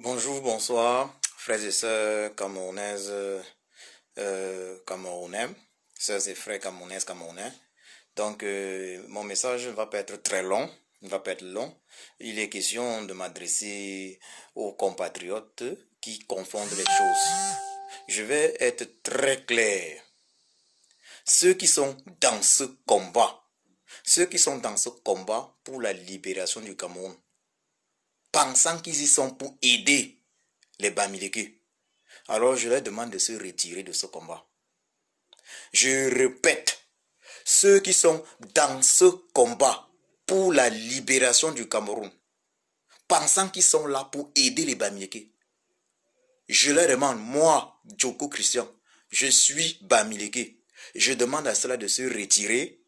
Bonjour, bonsoir, frères et sœurs camerounaises, camerounais, sœurs et frères camerounaises, camerounais. Donc, mon message ne va pas être très long, ne va pas être long. Il est question de m'adresser aux compatriotes qui confondent les choses. Je vais être très clair. Ceux qui sont dans ce combat, ceux qui sont dans ce combat pour la libération du Cameroun, pensant qu'ils y sont pour aider les Bamileke, alors je leur demande de se retirer de ce combat. Je répète, ceux qui sont dans ce combat pour la libération du Cameroun, pensant qu'ils sont là pour aider les Bamileke, je leur demande, moi, Djoko Christian, je suis Bamileke, je demande à cela de se retirer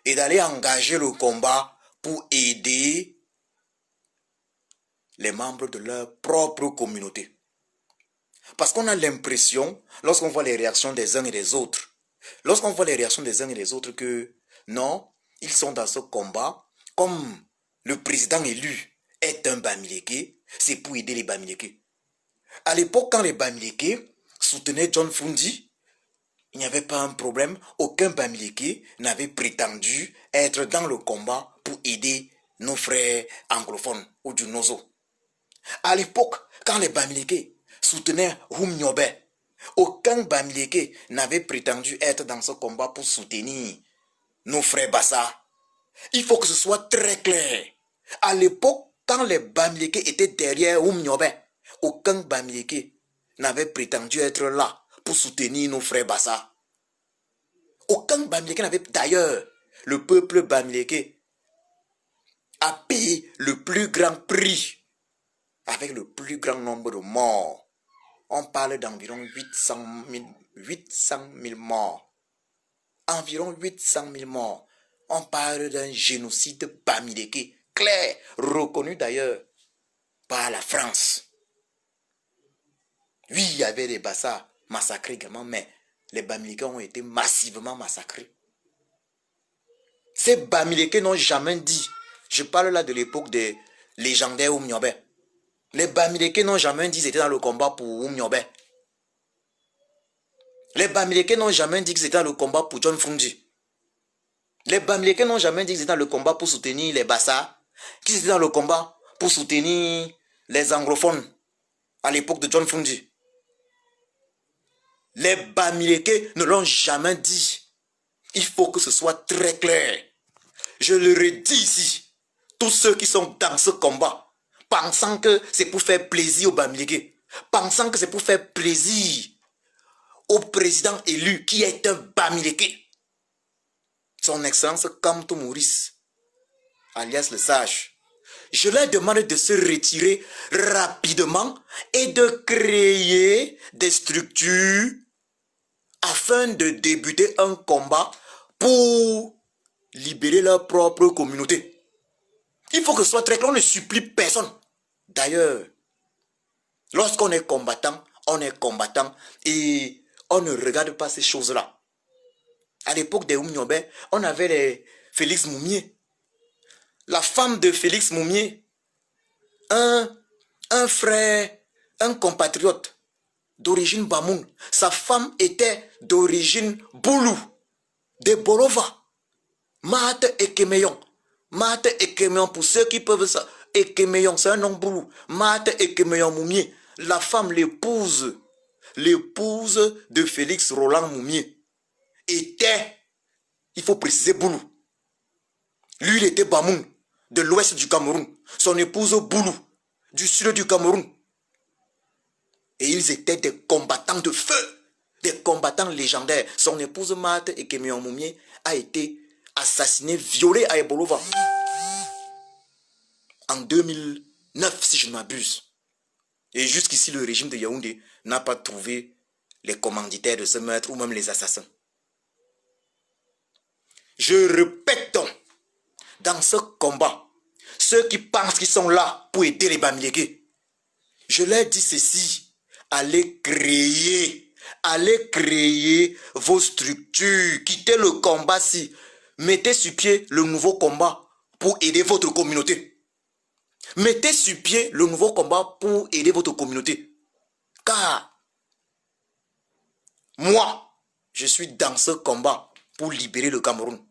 et d'aller engager le combat pour aider les membres de leur propre communauté. Parce qu'on a l'impression, lorsqu'on voit les réactions des uns et des autres, que non, ils sont dans ce combat, comme le président élu est un Bamileke, c'est pour aider les Bamileke. À l'époque, quand les Bamileke soutenaient John Fundi, il n'y avait pas un problème, aucun Bamileke n'avait prétendu être dans le combat pour aider nos frères anglophones ou du Nozo. À l'époque, quand les Bamileke soutenaient Hum Nyobe, aucun Bamileke n'avait prétendu être dans ce combat pour soutenir nos frères Bassa. Il faut que ce soit très clair. À l'époque, quand les Bamileke étaient derrière Hum Nyobe, aucun Bamileke n'avait prétendu être là pour soutenir nos frères Bassa. Aucun Bamileke n'avait... D'ailleurs, le peuple Bamileke a payé le plus grand prix avec le plus grand nombre de morts. On parle d'environ 800 000 morts. Environ 800 000 morts. On parle d'un génocide Bamileke, clair, reconnu d'ailleurs par la France. Oui, il y avait des Bassa massacrés également, mais les Bamileke ont été massivement massacrés. Ces Bamileke n'ont jamais dit, je parle là de l'époque des légendaires Oum Nyobe. Les Bamileke n'ont jamais dit qu'ils étaient dans le combat pour Oum Nyobe. Les Bamileke n'ont jamais dit qu'ils étaient dans le combat pour John Fundi. Les Bamileke n'ont jamais dit qu'ils étaient dans le combat pour soutenir les Bassa, qu'ils étaient dans le combat pour soutenir les anglophones à l'époque de John Fundi. Les Bamileke ne l'ont jamais dit. Il faut que ce soit très clair. Je le redis ici. Tous ceux qui sont dans ce combat, pensant que c'est pour faire plaisir aux Bamileke, pensant que c'est pour faire plaisir au président élu qui est un Bamileke, son excellence Kamto Maurice, alias le sage, je leur demande de se retirer rapidement et de créer des structures afin de débuter un combat pour libérer leur propre communauté. Il faut que ce soit très clair, on ne supplie personne. D'ailleurs, lorsqu'on est combattant, on est combattant et on ne regarde pas ces choses-là. À l'époque des Oum Nyobe, on avait les Félix Moumié. La femme de Félix Moumié, un frère, un compatriote d'origine Bamoun. Sa femme était d'origine Boulou, de Bolova. Mate Ekemeyon. Mate Ekemeyon, pour ceux qui peuvent ça. Ekemeyon, c'est un nom Boulou. Mate Ekemeyon Moumié. La femme, l'épouse de Félix Roland Moumié, était, il faut préciser, Boulou. Lui, il était Bamoun, de l'ouest du Cameroun. Son épouse Boulou, du sud du Cameroun. Et ils étaient des combattants de feu, des combattants légendaires. Son épouse Mate Ekemeyon Moumié a été assassinée, violée à Ebolova en 2009, si je ne m'abuse. Et jusqu'ici, le régime de Yaoundé n'a pas trouvé les commanditaires de ce meurtre ou même les assassins. Je répète donc, dans ce combat, ceux qui pensent qu'ils sont là pour aider les Bamileke, je leur dis ceci, allez créer vos structures, quittez le combat si, mettez sur pied le nouveau combat pour aider votre communauté. Mettez sur pied le nouveau combat pour aider votre communauté. Car moi, je suis dans ce combat pour libérer le Cameroun.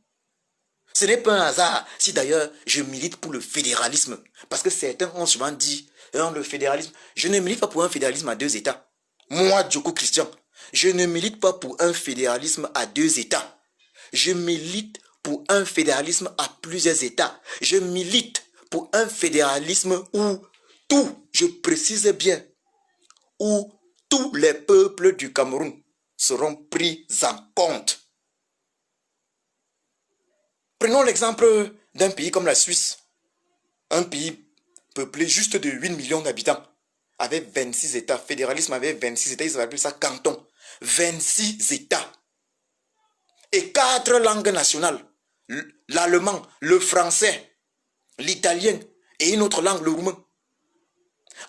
Ce n'est pas un hasard si d'ailleurs je milite pour le fédéralisme. Parce que certains ont souvent dit, le fédéralisme, je ne milite pas pour un fédéralisme à 2 États. Moi, Djoko Christian, je ne milite pas pour un fédéralisme à 2 États. Je milite pour un fédéralisme à plusieurs États. Je milite pour un fédéralisme où tout, je précise bien, où tous les peuples du Cameroun seront pris en compte. Prenons l'exemple d'un pays comme la Suisse. Un pays peuplé juste de 8 millions d'habitants, avec 26 États. Fédéralisme avait 26 États, ils appellent ça canton. 26 États. Et 4 langues nationales. L'allemand, le français, l'italien et une autre langue, le roumain.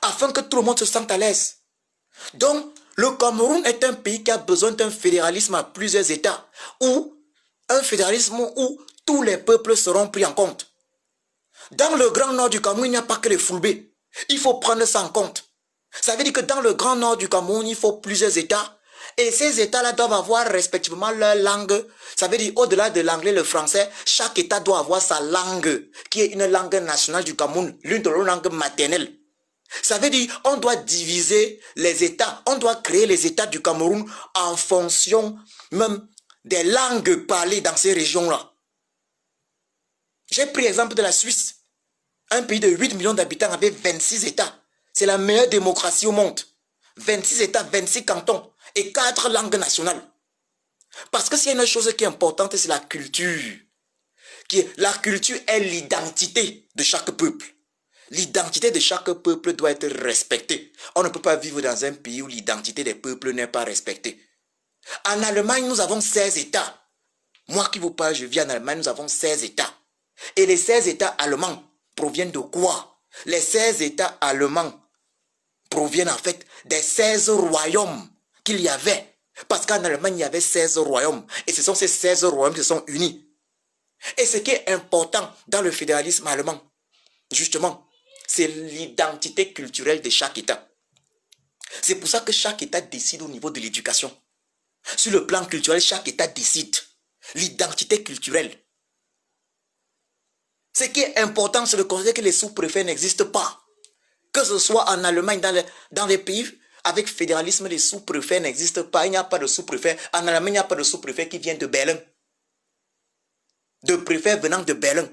Afin que tout le monde se sente à l'aise. Donc, le Cameroun est un pays qui a besoin d'un fédéralisme à plusieurs États. Ou un fédéralisme où tous les peuples seront pris en compte. Dans le grand nord du Cameroun, il n'y a pas que les Fulbés. Il faut prendre ça en compte. Ça veut dire que dans le grand nord du Cameroun, il faut plusieurs États. Et ces États-là doivent avoir respectivement leur langue. Ça veut dire au-delà de l'anglais, le français, chaque État doit avoir sa langue, qui est une langue nationale du Cameroun, l'une de leurs langues maternelles. Ça veut dire on doit diviser les États, on doit créer les États du Cameroun en fonction même des langues parlées dans ces régions-là. J'ai pris l'exemple de la Suisse, un pays de 8 millions d'habitants avec 26 États. C'est la meilleure démocratie au monde. 26 États, 26 cantons et 4 langues nationales. Parce que s'il y a une chose qui est importante, c'est la culture. La culture est l'identité de chaque peuple. L'identité de chaque peuple doit être respectée. On ne peut pas vivre dans un pays où l'identité des peuples n'est pas respectée. En Allemagne, nous avons 16 États. Moi qui vous parle, je vis en Allemagne, nous avons 16 États. Et les 16 États allemands proviennent de quoi? Les 16 États allemands proviennent en fait des 16 royaumes qu'il y avait. Parce qu'en Allemagne, il y avait 16 royaumes. Et ce sont ces 16 royaumes qui se sont unis. Et ce qui est important dans le fédéralisme allemand, justement, c'est l'identité culturelle de chaque État. C'est pour ça que chaque État décide au niveau de l'éducation. Sur le plan culturel, chaque État décide l'identité culturelle. Ce qui est important, c'est de considérer que les sous-préfets n'existent pas. Que ce soit en Allemagne, dans les pays avec fédéralisme, les sous-préfets n'existent pas. Il n'y a pas de sous-préfet. En Allemagne, il n'y a pas de sous-préfet qui vient de Berlin. De préfets venant de Berlin.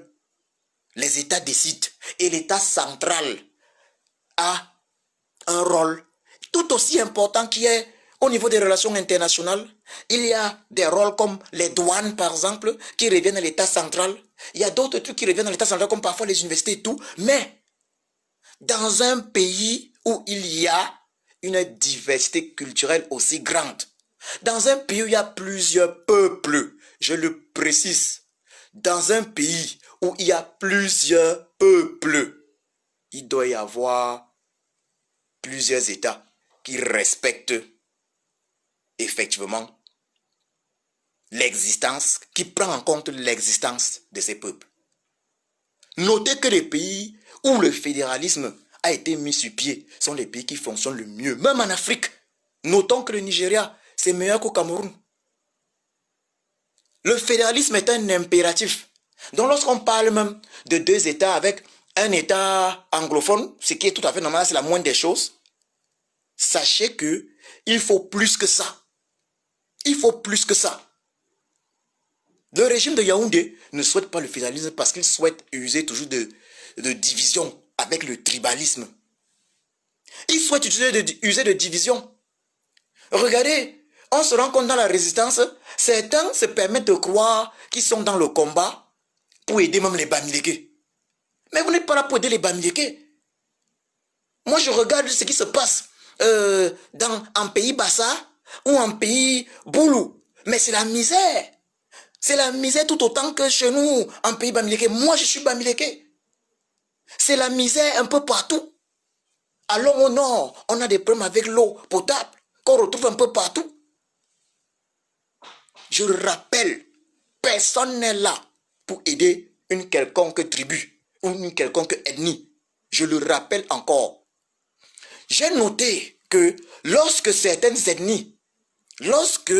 Les États décident. Et l'État central a un rôle tout aussi important qui est au niveau des relations internationales. Il y a des rôles comme les douanes, par exemple, qui reviennent à l'État central. Il y a d'autres trucs qui reviennent à l'État central, comme parfois les universités et tout. Mais dans un pays où il y a une diversité culturelle aussi grande, dans un pays où il y a plusieurs peuples, je le précise, dans un pays où il y a plusieurs peuples, il doit y avoir plusieurs États qui respectent effectivement l'existence, qui prend en compte l'existence de ces peuples. Notez que les pays où le fédéralisme a été mis sur pied sont les pays qui fonctionnent le mieux. Même en Afrique, notons que le Nigeria, c'est meilleur qu'au Cameroun. Le fédéralisme est un impératif. Donc lorsqu'on parle même de 2 États avec un État anglophone, ce qui est tout à fait normal, c'est la moindre des choses, sachez que il faut plus que ça. Il faut plus que ça. Le régime de Yaoundé ne souhaite pas le fédéralisme parce qu'il souhaite user toujours de division avec le tribalisme. Il souhaite user de division. Regardez, on se rend compte dans la résistance, certains se permettent de croire qu'ils sont dans le combat pour aider même les Bamileke. Mais vous n'êtes pas là pour aider les Bamileke. Moi, je regarde ce qui se passe en pays Bassa ou en pays Boulou. Mais c'est la misère. C'est la misère tout autant que chez nous, en pays Bamileke. Moi, je suis Bamileke. C'est la misère un peu partout. Allons au nord, on a des problèmes avec l'eau potable qu'on retrouve un peu partout. Je le rappelle, personne n'est là pour aider une quelconque tribu ou une quelconque ethnie. je le rappelle encore. J'ai noté que lorsque certaines ethnies, lorsque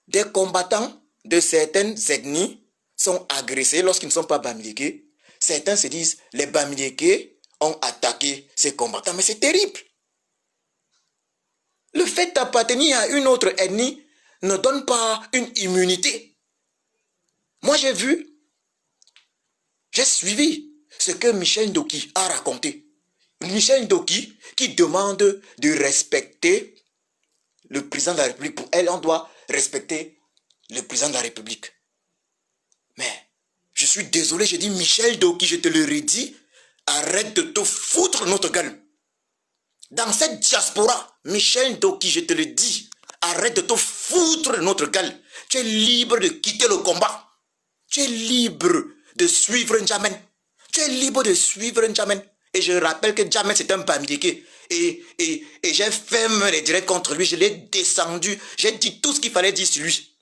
des combattants de certaines ethnies sont agressés, lorsqu'ils ne sont pas Bamileke, certains se disent les Bamileke ont attaqué ces combattants. Mais c'est terrible. Le fait d'appartenir à une autre ethnie ne donne pas une immunité. Moi, j'ai suivi ce que Michel Ndoki a raconté. Michel Ndoki qui demande de respecter le président de la République. Pour elle, on doit respecter le président de la République. Mais, je suis désolé, je dis Michel Ndoki, je te le redis, arrête de te foutre notre gueule. Dans cette diaspora, Michel Ndoki, je te le dis, arrête de te foutre notre gueule. Tu es libre de quitter le combat. Tu es libre de suivre N'Djamène. Tu es libre de suivre N'Djamène. Et je rappelle que N'Djamène c'est un Bamileke. Et j'ai fait les directs contre lui. Je l'ai descendu. J'ai dit tout ce qu'il fallait dire sur lui.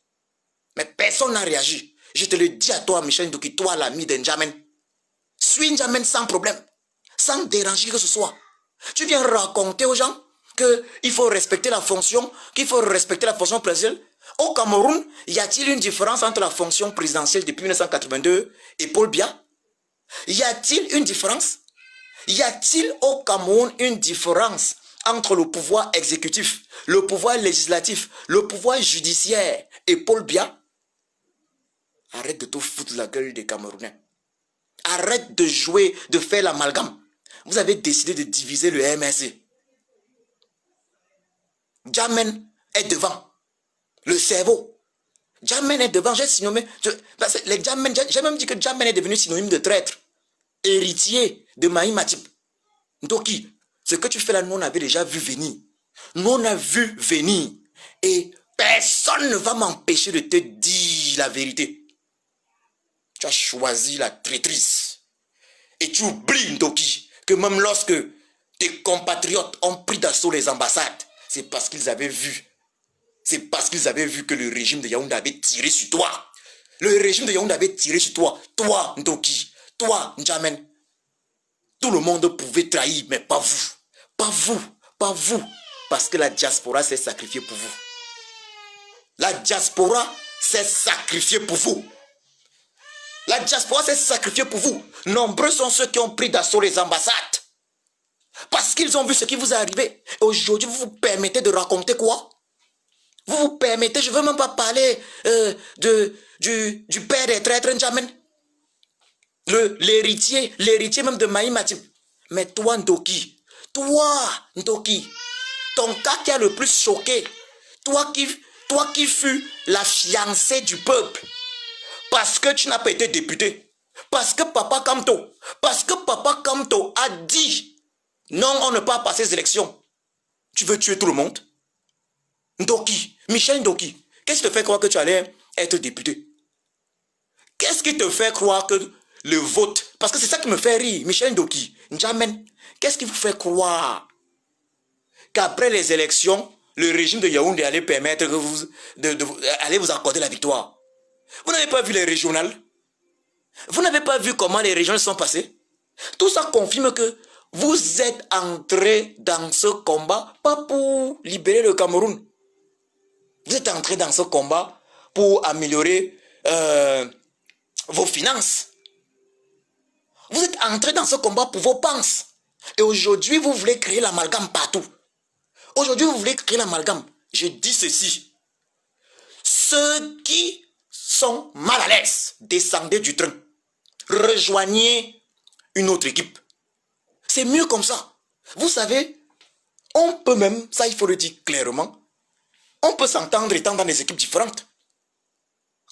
Mais personne n'a réagi. Je te le dis à toi, Michel Ndoki, toi l'ami de N'Djamène. Suis N'Djamène sans problème. Sans déranger que ce soit. Tu viens raconter aux gens qu'il faut respecter la fonction, qu'il faut respecter la fonction présidentielle. Au Cameroun, y a-t-il une différence entre la fonction présidentielle depuis 1982 et Paul Biya? Y a-t-il une différence? Y a-t-il au Cameroun une différence entre le pouvoir exécutif, le pouvoir législatif, le pouvoir judiciaire et Paul Biya? Arrête de te foutre la gueule des Camerounais. Arrête de jouer, de faire l'amalgame. Vous avez décidé de diviser le MRC. N'Djamène est devant. Le cerveau. N'Djamène est devant. J'ai synonyme. J'ai même dit que N'Djamène est devenu synonyme de traître. Héritier de Mahi Matip. Ndoki, ce que tu fais là, nous on avait déjà vu venir. Nous on a vu venir. Et personne ne va m'empêcher de te dire la vérité. Tu as choisi la traîtrise. Et tu oublies, Ndoki, que même lorsque tes compatriotes ont pris d'assaut les ambassades, c'est parce qu'ils avaient vu. C'est parce qu'ils avaient vu que le régime de Yaoundé avait tiré sur toi. Le régime de Yaoundé avait tiré sur toi. Toi, Ndoki. Toi, N'Djamène. Tout le monde pouvait trahir, mais pas vous. Pas vous. Pas vous. Parce que la diaspora s'est sacrifiée pour vous. La diaspora s'est sacrifiée pour vous. La diaspora s'est sacrifiée pour vous. Nombreux sont ceux qui ont pris d'assaut les ambassades. Parce qu'ils ont vu ce qui vous est arrivé. Et aujourd'hui, vous vous permettez de raconter quoi? Vous vous permettez, je ne veux même pas parler du père des traîtres N'Djamène. L'héritier même de Mahi Matip. Mais toi, Ndoki, ton cas qui a le plus choqué, toi qui fus la fiancée du peuple, parce que tu n'as pas été député, parce que Papa Kamto a dit, non, on ne peut pas passer ces élections. Tu veux tuer tout le monde? Ndoki, Michel Ndoki, qu'est-ce qui te fait croire que tu allais être député? Qu'est-ce qui te fait croire que le vote, parce que c'est ça qui me fait rire, Michel Ndoki, N'Djamène, qu'est-ce qui vous fait croire qu'après les élections, le régime de Yaoundé allait permettre allait vous accorder la victoire? Vous n'avez pas vu les régionales? Vous n'avez pas vu comment les régions sont passées? Tout ça confirme que vous êtes entré dans ce combat, pas pour libérer le Cameroun. Vous êtes entré dans ce combat pour améliorer vos finances. Vous êtes entré dans ce combat pour vos penses. Et aujourd'hui, vous voulez créer l'amalgame partout. Aujourd'hui, vous voulez créer l'amalgame. Je dis ceci. Ceux qui sont mal à l'aise, descendez du train. Rejoignez une autre équipe. C'est mieux comme ça. Vous savez, on peut même, ça il faut le dire clairement, on peut s'entendre étant dans des équipes différentes.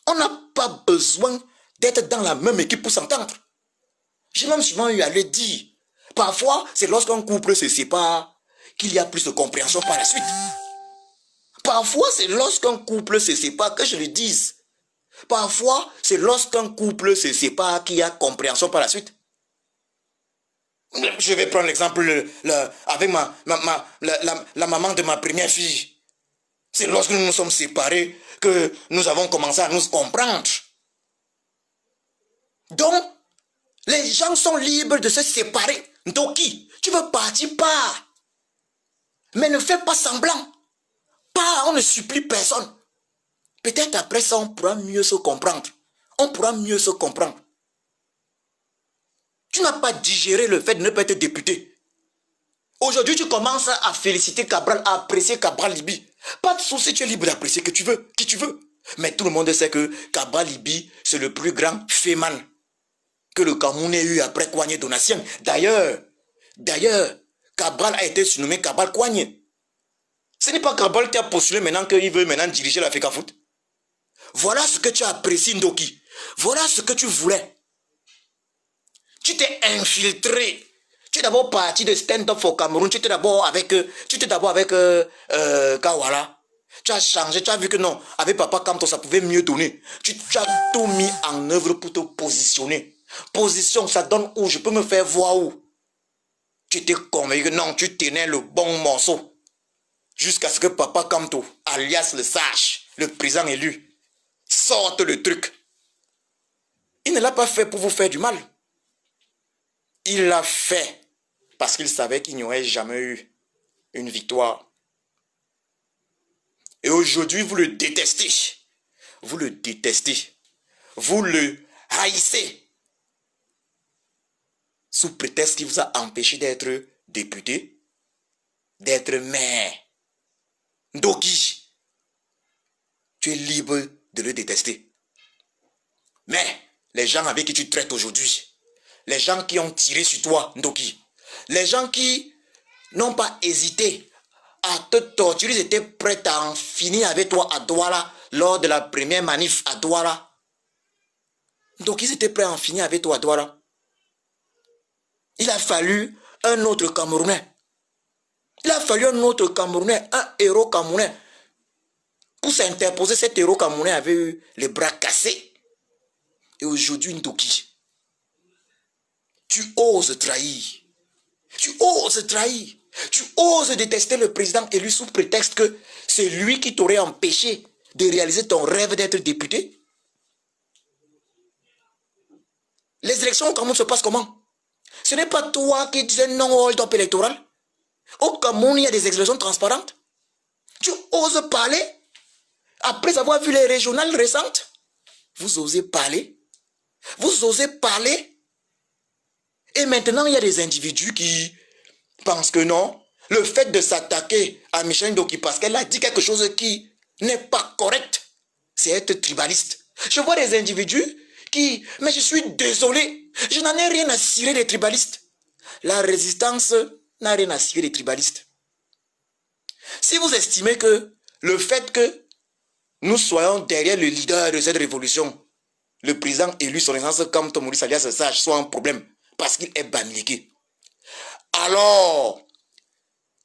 On n'a pas besoin d'être dans la même équipe pour s'entendre. J'ai même souvent eu à le dire. Parfois, c'est lorsqu'un couple se sépare qu'il y a plus de compréhension par la suite. Parfois, c'est lorsqu'un couple se sépare que je le dise. Parfois, c'est lorsqu'un couple se sépare qu'il y a compréhension par la suite. Je vais prendre l'exemple avec la maman de ma première fille. C'est lorsque nous nous sommes séparés que nous avons commencé à nous comprendre. Donc, Les gens sont libres de se séparer. Ndoki, tu veux partir, pars. Mais ne fais pas semblant. Pars, on ne supplie personne. Peut-être après ça, on pourra mieux se comprendre. On pourra mieux se comprendre. Tu n'as pas digéré le fait de ne pas être député. Aujourd'hui, tu commences à féliciter Cabral, à apprécier Cabral Libi. Pas de souci, tu es libre d'apprécier qui tu veux. Mais tout le monde sait que Cabral Libi, c'est le plus grand féman que le Cameroun ait eu après Kouagné Donatien. D'ailleurs, Cabral a été surnommé Cabral Kouagné. Ce n'est pas Cabral qui a postulé maintenant qu'il veut maintenant diriger l'Africa Foot. Voilà ce que tu as apprécié, Ndoki. Voilà ce que tu voulais. Tu t'es infiltré. Tu es d'abord parti de stand-up for Cameroun. Tu étais d'abord avec Kawala. Tu as changé. Tu as vu que non, avec Papa Kamto, ça pouvait mieux donner. Tu as tout mis en œuvre pour te positionner. Position, ça donne où? Je peux me faire voir où? Tu étais convaincu que non, tu tenais le bon morceau. Jusqu'à ce que Papa Kamto, alias le sage, le président élu, sorte le truc. Il ne l'a pas fait pour vous faire du mal. Il l'a fait parce qu'il savait qu'il n'y aurait jamais eu une victoire. Et aujourd'hui, vous le détestez. Vous le détestez. Vous le haïssez. Sous prétexte qu'il vous a empêché d'être député, d'être maire. Ndoki, tu es libre de le détester. Mais les gens avec qui tu traites aujourd'hui, les gens qui ont tiré sur toi, Ndoki, les gens qui n'ont pas hésité à te torturer, ils étaient prêts à en finir avec toi à Douala lors de la première manif à Douala. Donc ils étaient prêts à en finir avec toi à Douala. Il a fallu un autre Camerounais. Il a fallu un autre Camerounais, un héros camerounais. Pour s'interposer, cet héros camerounais avait eu les bras cassés. Et aujourd'hui, Ndoki, tu oses trahir. Tu oses trahir. Tu oses détester le président élu sous prétexte que c'est lui qui t'aurait empêché de réaliser ton rêve d'être député. Les élections au Cameroun se passent comment? Ce n'est pas toi qui disais non au hold-up électoral. Au Cameroun, il y a des élections transparentes. Tu oses parler après avoir vu les régionales récentes. Vous osez parler. Vous osez parler. Et maintenant, il y a des individus qui pensent que non, le fait de s'attaquer à Michel Ndoki parce qu'elle a dit quelque chose qui n'est pas correct, c'est être tribaliste. Je vois des individus qui, mais je suis désolé, je n'en ai rien à cirer des tribalistes. La résistance n'a rien à cirer des tribalistes. Si vous estimez que le fait que nous soyons derrière le leader de cette révolution, le président élu son essence comme Maurice alias Sage, soit un problème parce qu'il est bamileke, alors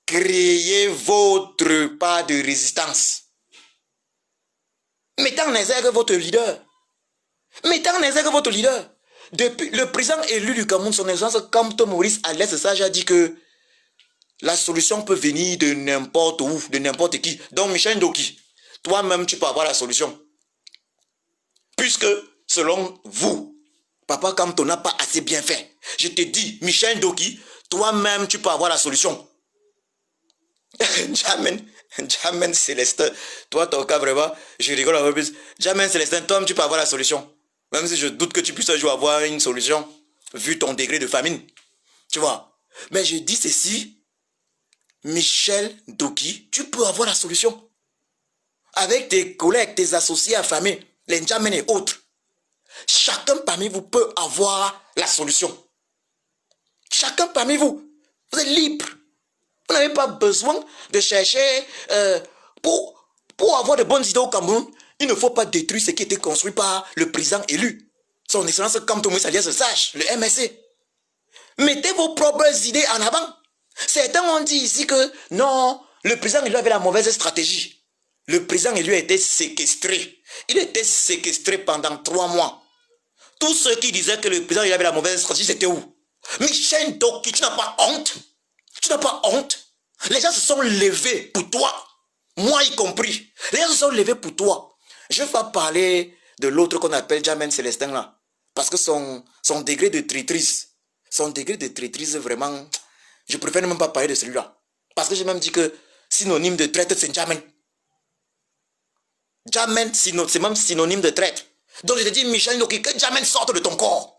créez votre part de résistance. Mettez en exergue votre leader. Mettez en exergue votre leader. Depuis le président élu du Cameroun, son essence comme Maurice alias Sage a dit que la solution peut venir de n'importe où, de n'importe qui. Donc Michel Ndoki, toi-même tu peux avoir la solution. Puisque selon vous, Papa Kamto n'a pas assez bien fait. Je te dis, Michel Ndoki, toi-même tu peux avoir la solution. Jamen Célestin, toi ton cas vraiment, je rigole un peu plus. Jamen Célestin, toi-même tu peux avoir la solution. Même si je doute que tu puisses un jour avoir une solution, vu ton degré de famine. Tu vois. Mais je dis ceci, Michel Ndoki, tu peux avoir la solution. Avec tes collègues, tes associés affamés, les Ndjamen et autres. Chacun parmi vous peut avoir la solution. Chacun parmi vous. Vous êtes libre. Vous n'avez pas besoin de chercher pour avoir de bonnes idées au Cameroun. Il ne faut pas détruire ce qui a été construit par le président élu. Son excellence Kamto Moïse alias Sage, le MSC. Mettez vos propres idées en avant. Certains ont dit ici que non, le président élu avait la mauvaise stratégie. Le président élu a été séquestré. Il a été séquestré pendant 3 mois. Tous ceux qui disaient que le président élu avait la mauvaise stratégie, c'était où? Michel Ndoki, tu n'as pas honte? Tu n'as pas honte? Les gens se sont levés pour toi. Moi y compris. Les gens se sont levés pour toi. Je ne vais pas parler de l'autre qu'on appelle Jamen Célestin là. Parce que son degré de traîtrise, vraiment, je préfère ne même pas parler de celui-là. Parce que j'ai même dit que synonyme de traître, c'est Djamène. Djamène, c'est même synonyme de traître. Donc je te dis, Michel Ndoki, que Djamène sorte de ton corps.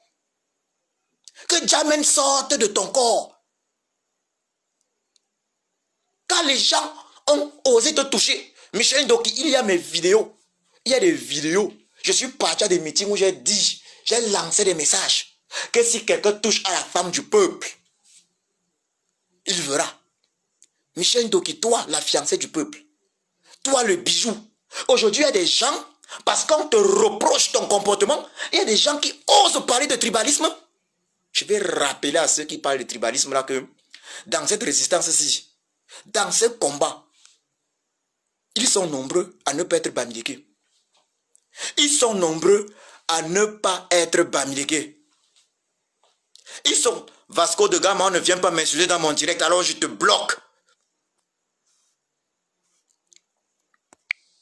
Que Djamène sorte de ton corps. Quand les gens ont osé te toucher, Michel Ndoki, il y a mes vidéos. Il y a des vidéos. Je suis parti à des meetings où j'ai dit, j'ai lancé des messages, que si quelqu'un touche à la femme du peuple, il verra. Michel Ndoki, toi, la fiancée du peuple, toi, le bijou. Aujourd'hui, il y a des gens, parce qu'on te reproche ton comportement, il y a des gens qui osent parler de tribalisme. Je vais rappeler à ceux qui parlent de tribalisme là que dans cette résistance-ci, dans ce combat, ils sont nombreux à ne pas être bamileke. Ils sont nombreux à ne pas être bamileke. Ils sont... Vasco de Gama, on ne vient pas m'insulter dans mon direct, alors je te bloque.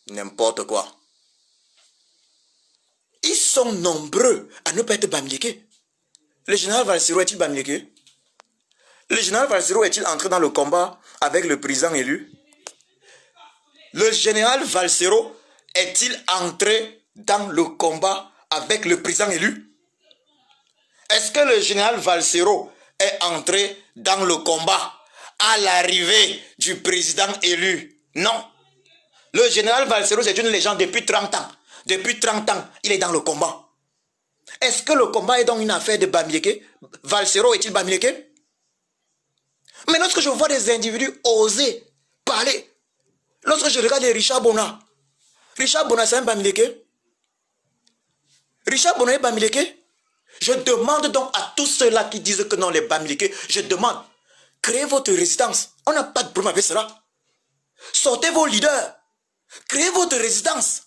N'importe quoi. Ils sont nombreux à ne pas être bamileke. Le général Valsero est-il bamileke? Le général Valsero est-il entré dans le combat avec le président élu? Le général Valsero est-il entré dans le combat avec le président élu? Est-ce que le général Valsero est entré dans le combat à l'arrivée du président élu? Non. Le général Valsero, c'est une légende depuis 30 ans. Depuis 30 ans, il est dans le combat. Est-ce que le combat est donc une affaire de bamileke? Valsero est-il bamileke? Mais lorsque je vois des individus oser parler, lorsque je regarde Richard Bona c'est un bamileke? Richard Bona est bamileke? Je demande donc à tous ceux-là qui disent que non, les bamileke, je demande, créez votre résistance. On n'a pas de problème avec cela. Sortez vos leaders. Créez votre résistance.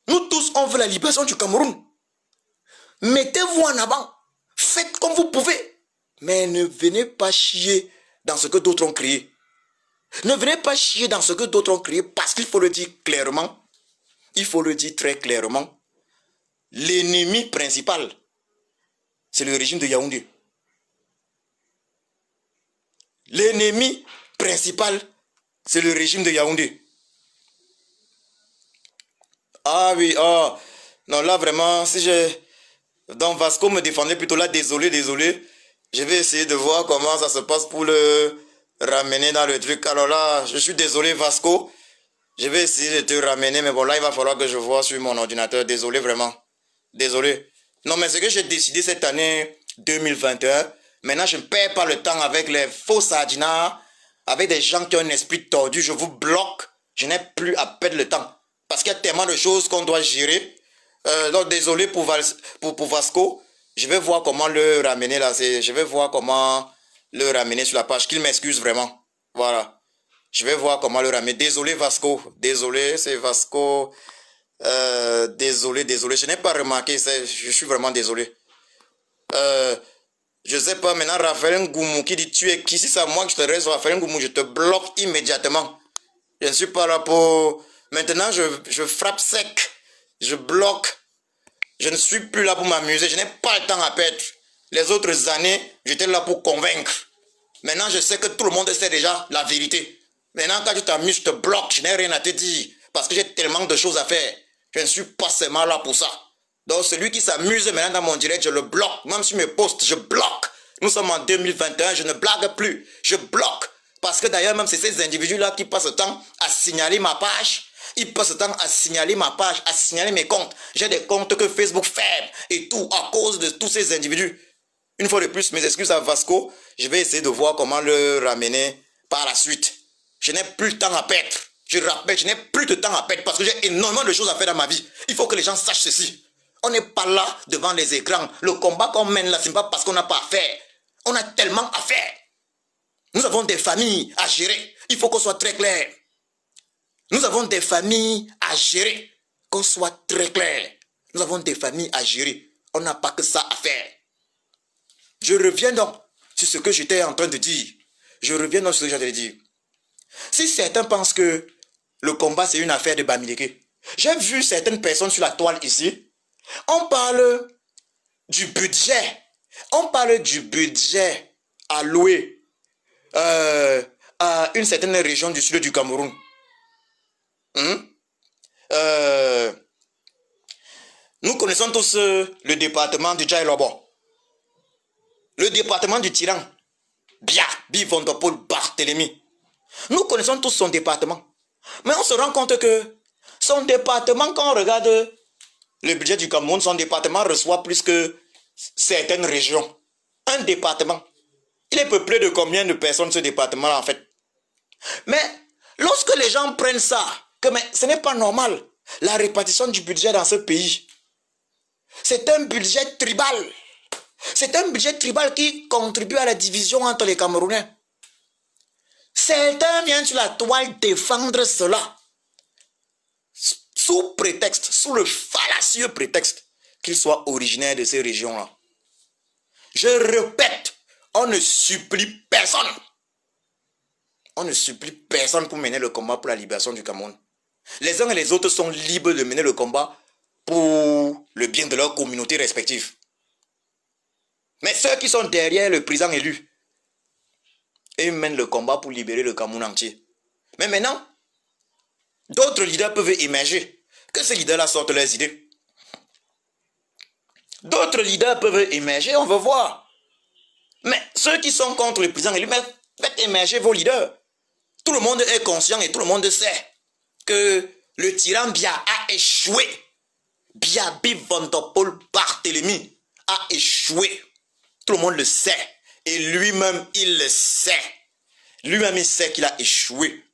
Nous tous, on veut la libération du Cameroun. Mettez-vous en avant. Faites comme vous pouvez. Mais ne venez pas chier dans ce que d'autres ont créé. Ne venez pas chier dans ce que d'autres ont créé parce qu'il faut le dire clairement. Il faut le dire très clairement. L'ennemi principal, c'est le régime de Yaoundé. L'ennemi principal, c'est le régime de Yaoundé. Ah oui, oh. Non, là vraiment, si j'ai... Donc Vasco me défendait plutôt là, désolé. Je vais essayer de voir comment ça se passe pour le ramener dans le truc. Alors là, je suis désolé Vasco. Je vais essayer de te ramener, mais bon là, il va falloir que je vois sur mon ordinateur. Désolé vraiment. Désolé. Non, mais ce que j'ai décidé cette année 2021, maintenant je ne perds pas le temps avec les faux sardinats, avec des gens qui ont un esprit tordu. Je vous bloque. Je n'ai plus à perdre le temps. Parce qu'il y a tellement de choses qu'on doit gérer. Donc désolé pour Vasco. Je vais voir comment le ramener là. Je vais voir comment le ramener sur la page. Qu'il m'excuse vraiment. Voilà. Je vais voir comment le ramener. Désolé Vasco. Désolé, c'est Vasco. Désolé. Je n'ai pas remarqué. Je suis vraiment désolé. Je sais pas maintenant Raphaël Ngoumou qui dit tu es qui? Si c'est à moi que je te reste Raphaël Ngoumou, je te bloque immédiatement. Je ne suis pas là pour... Maintenant je frappe sec. Je bloque. Je ne suis plus là pour m'amuser. Je n'ai pas le temps à perdre. Les autres années, j'étais là pour convaincre. Maintenant, je sais que tout le monde sait déjà la vérité. Maintenant, quand tu t'amuses, je te bloque. Je n'ai rien à te dire. Parce que j'ai tellement de choses à faire. Je ne suis pas seulement là pour ça. Donc, celui qui s'amuse maintenant dans mon direct, je le bloque. Même sur mes posts, je bloque. Nous sommes en 2021, je ne blague plus. Je bloque. Parce que d'ailleurs, même c'est ces individus-là qui passent le temps à signaler ma page. Ils passent le temps à signaler ma page, à signaler mes comptes. J'ai des comptes que Facebook ferme et tout à cause de tous ces individus. Une fois de plus, mes excuses à Vasco. Je vais essayer de voir comment le ramener par la suite. Je n'ai plus le temps à perdre. Je rappelle, je n'ai plus de temps à perdre parce que j'ai énormément de choses à faire dans ma vie. Il faut que les gens sachent ceci. On n'est pas là devant les écrans. Le combat qu'on mène là, ce n'est pas parce qu'on n'a pas à faire. On a tellement à faire. Nous avons des familles à gérer. Il faut qu'on soit très clair. Nous avons des familles à gérer. Qu'on soit très clair. Nous avons des familles à gérer. On n'a pas que ça à faire. Je reviens donc sur ce que j'étais en train de dire. Si certains pensent que le combat c'est une affaire de Bamileke, j'ai vu certaines personnes sur la toile ici. On parle du budget. On parle du budget alloué à une certaine région du sud du Cameroun. Nous connaissons tous le département du Djaïlobo. Le département du Tyran. Bia, Bivondopol, Barthélemy. Nous connaissons tous son département. Mais on se rend compte que son département, quand on regarde le budget du Cameroun, son département reçoit plus que certaines régions. Un département. Il est peuplé de combien de personnes ce département-là en fait? Mais lorsque les gens prennent ça, que mais ce n'est pas normal. La répartition du budget dans ce pays. C'est un budget tribal. C'est un budget tribal qui contribue à la division entre les Camerounais. Certains viennent sur la toile défendre cela. Sous prétexte, sous le fallacieux prétexte qu'ils soient originaires de ces régions-là. Je répète, on ne supplie personne. On ne supplie personne pour mener le combat pour la libération du Cameroun. Les uns et les autres sont libres de mener le combat pour le bien de leur communauté respective. Mais ceux qui sont derrière le président élu, ils mènent le combat pour libérer le Cameroun entier. Mais maintenant, d'autres leaders peuvent émerger. Que ces leaders-là sortent leurs idées. D'autres leaders peuvent émerger, on veut voir. Mais ceux qui sont contre le président élu, faites émerger vos leaders. Tout le monde est conscient et tout le monde sait que le tyran Bia a échoué. Bia Bivondopol Barthélemy a échoué. Tout le monde le sait. Et lui-même, il le sait. Lui-même, il sait qu'il a échoué.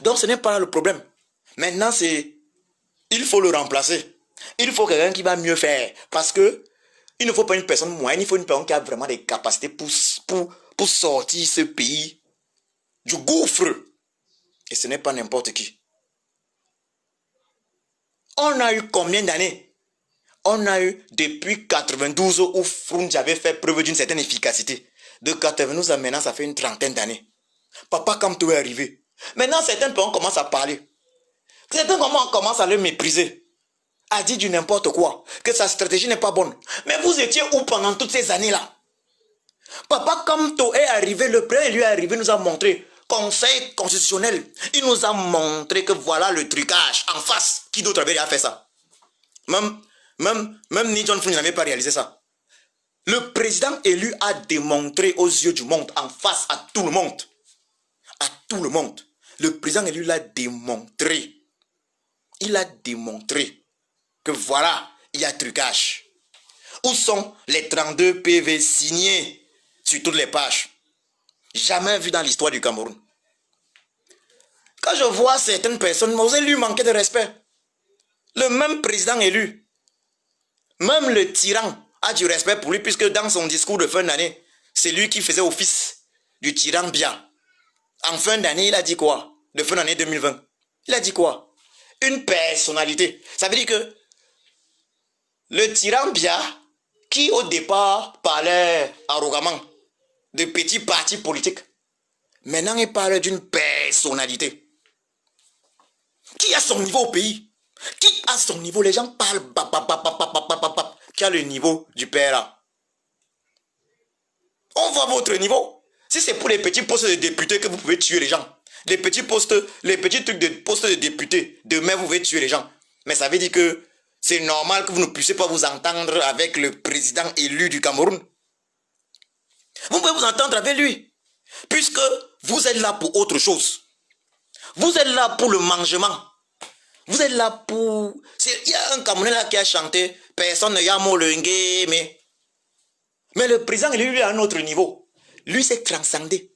Donc, ce n'est pas là le problème. Maintenant, il faut le remplacer. Il faut quelqu'un qui va mieux faire. Parce que il ne faut pas une personne moyenne. Il faut une personne qui a vraiment des capacités pour sortir ce pays du gouffre. Et ce n'est pas n'importe qui. On a eu combien d'années? On a eu depuis 92 où Frunzi avait fait preuve d'une certaine efficacité. De 92 à maintenant, ça fait une trentaine d'années. Papa Kamto est arrivé. Maintenant, certaines personnes commencent à parler. Certains commencent à le mépriser. A dit du n'importe quoi. Que sa stratégie n'est pas bonne. Mais vous étiez où pendant toutes ces années-là? Papa Kamto est arrivé, le président lui est arrivé, nous a montré. Conseil constitutionnel. Il nous a montré que voilà le trucage en face. Qui d'autre avait déjà fait ça? Même ni John Flynn n'avait pas réalisé ça. Le président élu a démontré aux yeux du monde, en face à tout le monde. À tout le monde. Le président élu l'a démontré. Il a démontré que voilà, il y a trucage. Où sont les 32 PV signés sur toutes les pages? Jamais vu dans l'histoire du Cameroun. Quand je vois certaines personnes, vous lui manquer de respect. Le même président élu, même le tyran a du respect pour lui, puisque dans son discours de fin d'année, c'est lui qui faisait office du tyran Bia. En fin d'année, il a dit quoi? De fin d'année 2020. Il a dit quoi? Une personnalité. Ça veut dire que le tyran Bia, qui au départ parlait arrogamment de petits partis politiques, maintenant il parle d'une personnalité. Qui a son niveau au pays? Qui a son niveau? Les gens parlent qui a le niveau du père là? On voit votre niveau. Si c'est pour les petits postes de députés que vous pouvez tuer les gens, les petits trucs de postes de députés, demain vous pouvez tuer les gens. Mais ça veut dire que c'est normal que vous ne puissiez pas vous entendre avec le président élu du Cameroun. Vous pouvez vous entendre avec lui, puisque vous êtes là pour autre chose. Vous êtes là pour le mangement. Vous êtes là pour... Il y a un Camerounais là qui a chanté « Personne ne y'a molengé, mais le président, lui, est à un autre niveau. Lui, s'est transcendé.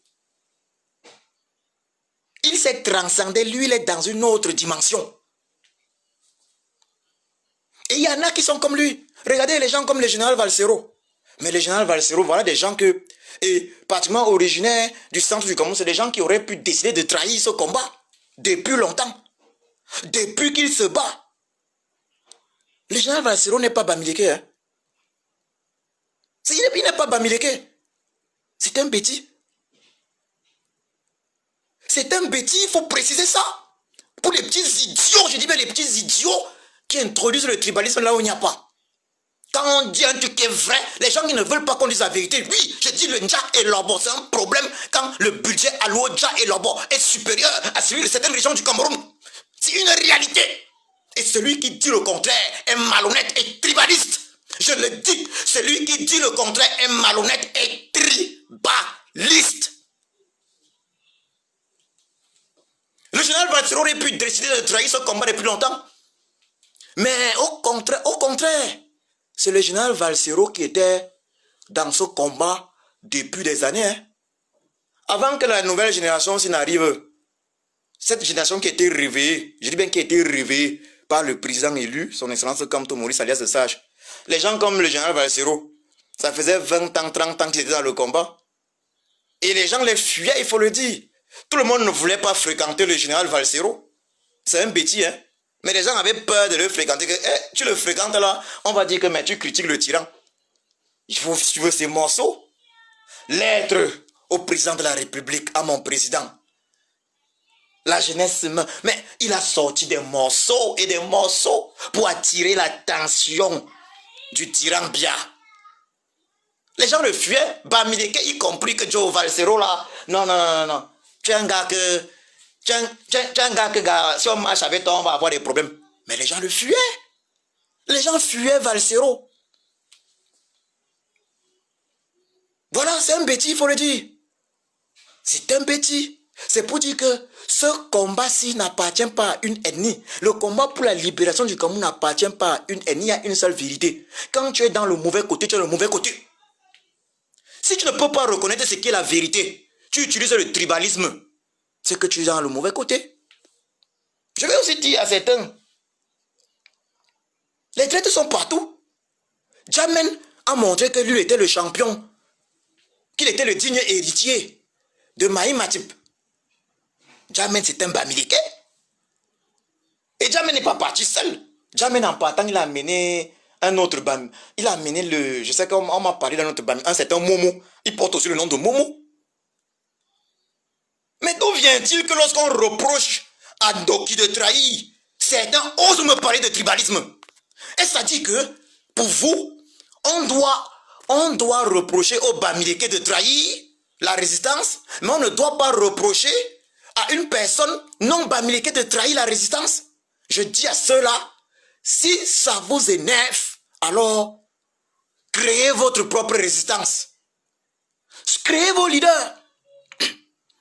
Il s'est transcendé. Lui, il est dans une autre dimension. Et il y en a qui sont comme lui. Regardez les gens comme le général Valsero. Mais le général Valsero, voilà des gens que... Et pratiquement originaires du centre du Cameroun, c'est des gens qui auraient pu décider de trahir ce combat depuis longtemps. Depuis qu'il se bat. Le général Valsero n'est pas Bamileke. Hein? Il n'est pas Bamileke. C'est un bêtis. C'est un bêtis, il faut préciser ça. Pour les petits idiots, je dis bien les petits idiots qui introduisent le tribalisme là où il n'y a pas. Quand on dit un truc qui est vrai, les gens qui ne veulent pas qu'on dise la vérité, oui, je dis le Ndja et Lobo, c'est un problème quand le budget alloué au Ndja et Lobo est supérieur à celui de certaines régions du Cameroun. C'est une réalité. Et celui qui dit le contraire est malhonnête et tribaliste. Je le dis, celui qui dit le contraire est malhonnête et tribaliste. Le général Valsero aurait pu décider de trahir ce combat depuis longtemps. Mais au contraire, c'est le général Valsero qui était dans ce combat depuis des années. Hein. Avant que la nouvelle génération s'y n'arrive, cette génération qui a été réveillée, je dis bien qui a été réveillée par le président élu, son excellence Kamto Maurice alias le Sage. Les gens comme le général Valsero, ça faisait 20 ans, 30 ans qu'ils étaient dans le combat. Et les gens les fuyaient, il faut le dire. Tout le monde ne voulait pas fréquenter le général Valsero. C'est un bêtis, hein. Mais les gens avaient peur de le fréquenter. Tu le fréquentes là, on va dire que mais tu critiques le tyran. Il faut suivre ces morceaux. Lettre au président de la République, à mon président. La jeunesse, mais il a sorti des morceaux et des morceaux pour attirer l'attention du tyran Bia. Les gens le fuyaient, Bamileke, y compris que Joe Valsero là. Non. Tu es un gars que... Tu es un gars que si on marche avec toi, on va avoir des problèmes. Mais les gens le fuyaient. Les gens fuyaient Valsero. Voilà, c'est un bêtis, il faut le dire. C'est un bêtis. C'est pour dire que ce combat-ci n'appartient pas à une ethnie. Le combat pour la libération du Cameroun n'appartient pas à une ethnie. Il y a une seule vérité. Quand tu es dans le mauvais côté, tu es le mauvais côté. Si tu ne peux pas reconnaître ce qui est la vérité, tu utilises le tribalisme. C'est que tu es dans le mauvais côté. Je vais aussi dire à certains, les traites sont partout. Djamen a montré que lui était le champion, qu'il était le digne héritier de Mahi Matip. Djamen c'est un Bamileke. Et Djamen n'est pas parti seul. Djamen en partant, il a amené un autre Bam. Il a amené le... Je sais qu'on m'a parlé d'un autre Bam. Un certain Momo. Il porte aussi le nom de Momo. Mais d'où vient-il que lorsqu'on reproche à Ndoki de trahir, certains osent me parler de tribalisme? Et ça dit que, pour vous, on doit reprocher au Bamileke de trahir la résistance, mais on ne doit pas reprocher à une personne non Bamileke de trahir la résistance. Je dis à ceux-là, si ça vous énerve, alors créez votre propre résistance. Créez vos leaders.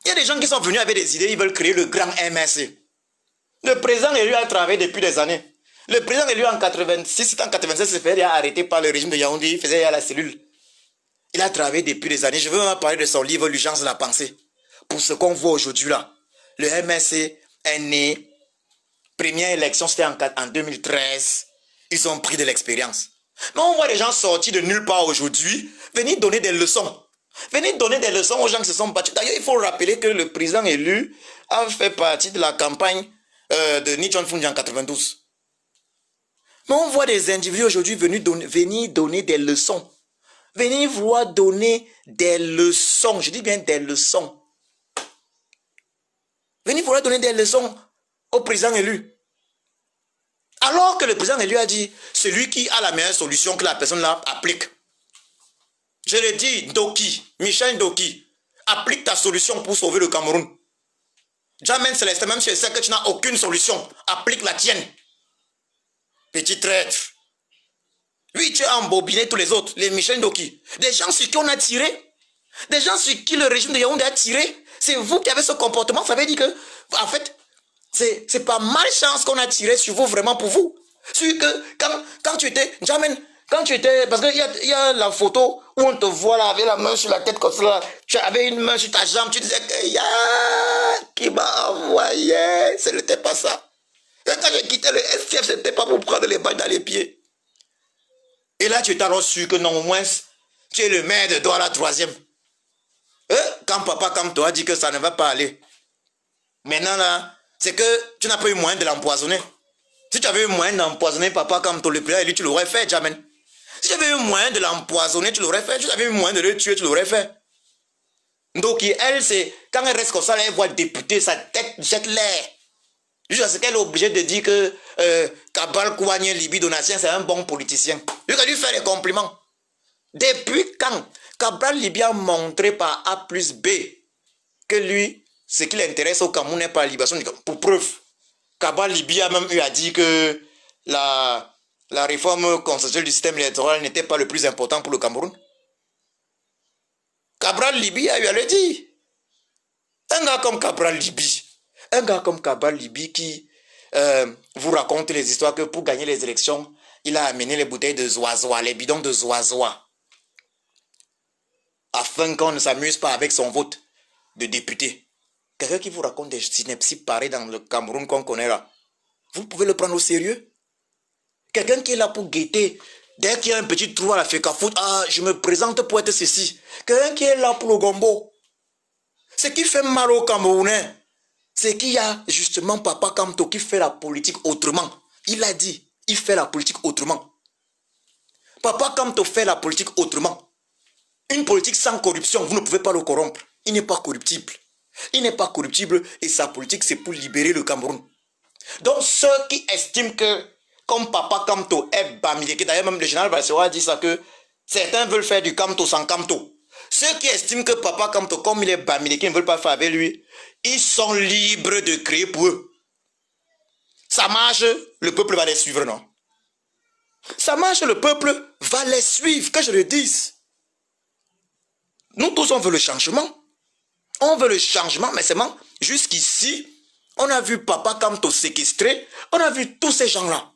Il y a des gens qui sont venus avec des idées, ils veulent créer le grand MSC. Le président élu a travaillé depuis des années. Le président élu en 86, en 87, s'est fait arrêté par le régime de Yaoundé, il faisait la cellule. Il a travaillé depuis des années. Je veux même parler de son livre L'urgence de la pensée. Pour ce qu'on voit aujourd'hui là. Le MSC est né. Première élection, c'était en 2013. Ils ont pris de l'expérience. Mais on voit des gens sortis de nulle part aujourd'hui, venir donner des leçons. Venez donner des leçons aux gens qui se sont battus. D'ailleurs, il faut rappeler que le président élu a fait partie de la campagne de Nichon Fundi en 92. Mais on voit des individus aujourd'hui venir donner des leçons. Venir vouloir donner des leçons. Je dis bien des leçons. Venir vouloir donner des leçons au président élu. Alors que le président élu a dit, celui qui a la meilleure solution que la personne là applique. Je le dis, Ndoki, Michel Ndoki, applique ta solution pour sauver le Cameroun. Djamen Célestin, même si je sais que tu n'as aucune solution, applique la tienne. Petit traître. Oui, tu as embobiné tous les autres, les Michel Ndoki. Des gens sur qui on a tiré, des gens sur qui le régime de Yaoundé a tiré. C'est vous qui avez ce comportement. Ça veut dire que, en fait, c'est pas malchance qu'on a tiré sur vous, vraiment pour vous. Sur que, quand tu étais, Djamen, quand tu étais, parce qu'il y a la photo où on te voit là avec la main sur la tête comme ça, tu avais une main sur ta jambe, tu disais que qui m'a envoyé, ce n'était pas ça. Et quand j'ai quitté le STF, ce n'était pas pour prendre les balles dans les pieds. Et là, tu es alors sûr que non, au moins, tu es le maire de Douala 3e. Quand papa, comme toi, dit que ça ne va pas aller. Maintenant là, c'est que tu n'as pas eu moyen de l'empoisonner. Si tu avais eu moyen d'empoisonner papa comme toi, le président, tu l'aurais fait, Djamen. Si tu avais eu moyen de l'empoisonner, tu l'aurais fait. Si tu avais eu moyen de le tuer, tu l'aurais fait. Donc, elle, c'est quand elle reste comme ça, elle voit le député, sa tête jette l'air. Jusqu'à ce qu'elle est obligée de dire que Cabral Kouagné Libi Donatien, c'est un bon politicien. Lui a dû faire des compliments. Depuis quand Cabral Libi a montré par A plus B que lui, ce qui l'intéresse au Cameroun n'est pas la libération du Cameroun. Pour preuve, Cabral Libi a même eu à dire que la réforme constitutionnelle du système électoral n'était pas le plus important pour le Cameroun. Cabral Libi a eu à le dire. Un gars comme Cabral Libi qui vous raconte les histoires que pour gagner les élections, il a amené les bouteilles de Zoazoa, les bidons de Zoazoa, afin qu'on ne s'amuse pas avec son vote de député. Quelqu'un qui vous raconte des synepsis pareils dans le Cameroun qu'on connaît là, vous pouvez le prendre au sérieux? Quelqu'un qui est là pour guetter, dès qu'il y a un petit trou à la FECAFOOT, ah, je me présente pour être ceci. Quelqu'un qui est là pour le gombo. Ce qui fait mal aux Camerounais, c'est qu'il y a justement Papa Kamto qui fait la politique autrement. Il a dit, il fait la politique autrement. Papa Kamto fait la politique autrement. Une politique sans corruption, vous ne pouvez pas le corrompre. Il n'est pas corruptible. Il n'est pas corruptible et sa politique, c'est pour libérer le Cameroun. Donc ceux qui estiment que, comme Papa Kamto est Bamileke, d'ailleurs même le général Valsera a dit ça, que certains veulent faire du Kamto sans Kamto. Ceux qui estiment que Papa Kamto, comme il est Bamileke, ne veulent pas faire avec lui, ils sont libres de créer pour eux. Ça marche, le peuple va les suivre, non? Ça marche, le peuple va les suivre, que je le dise. Nous tous, on veut le changement. On veut le changement, mais seulement, jusqu'ici, on a vu Papa Kamto séquestré, on a vu tous ces gens-là.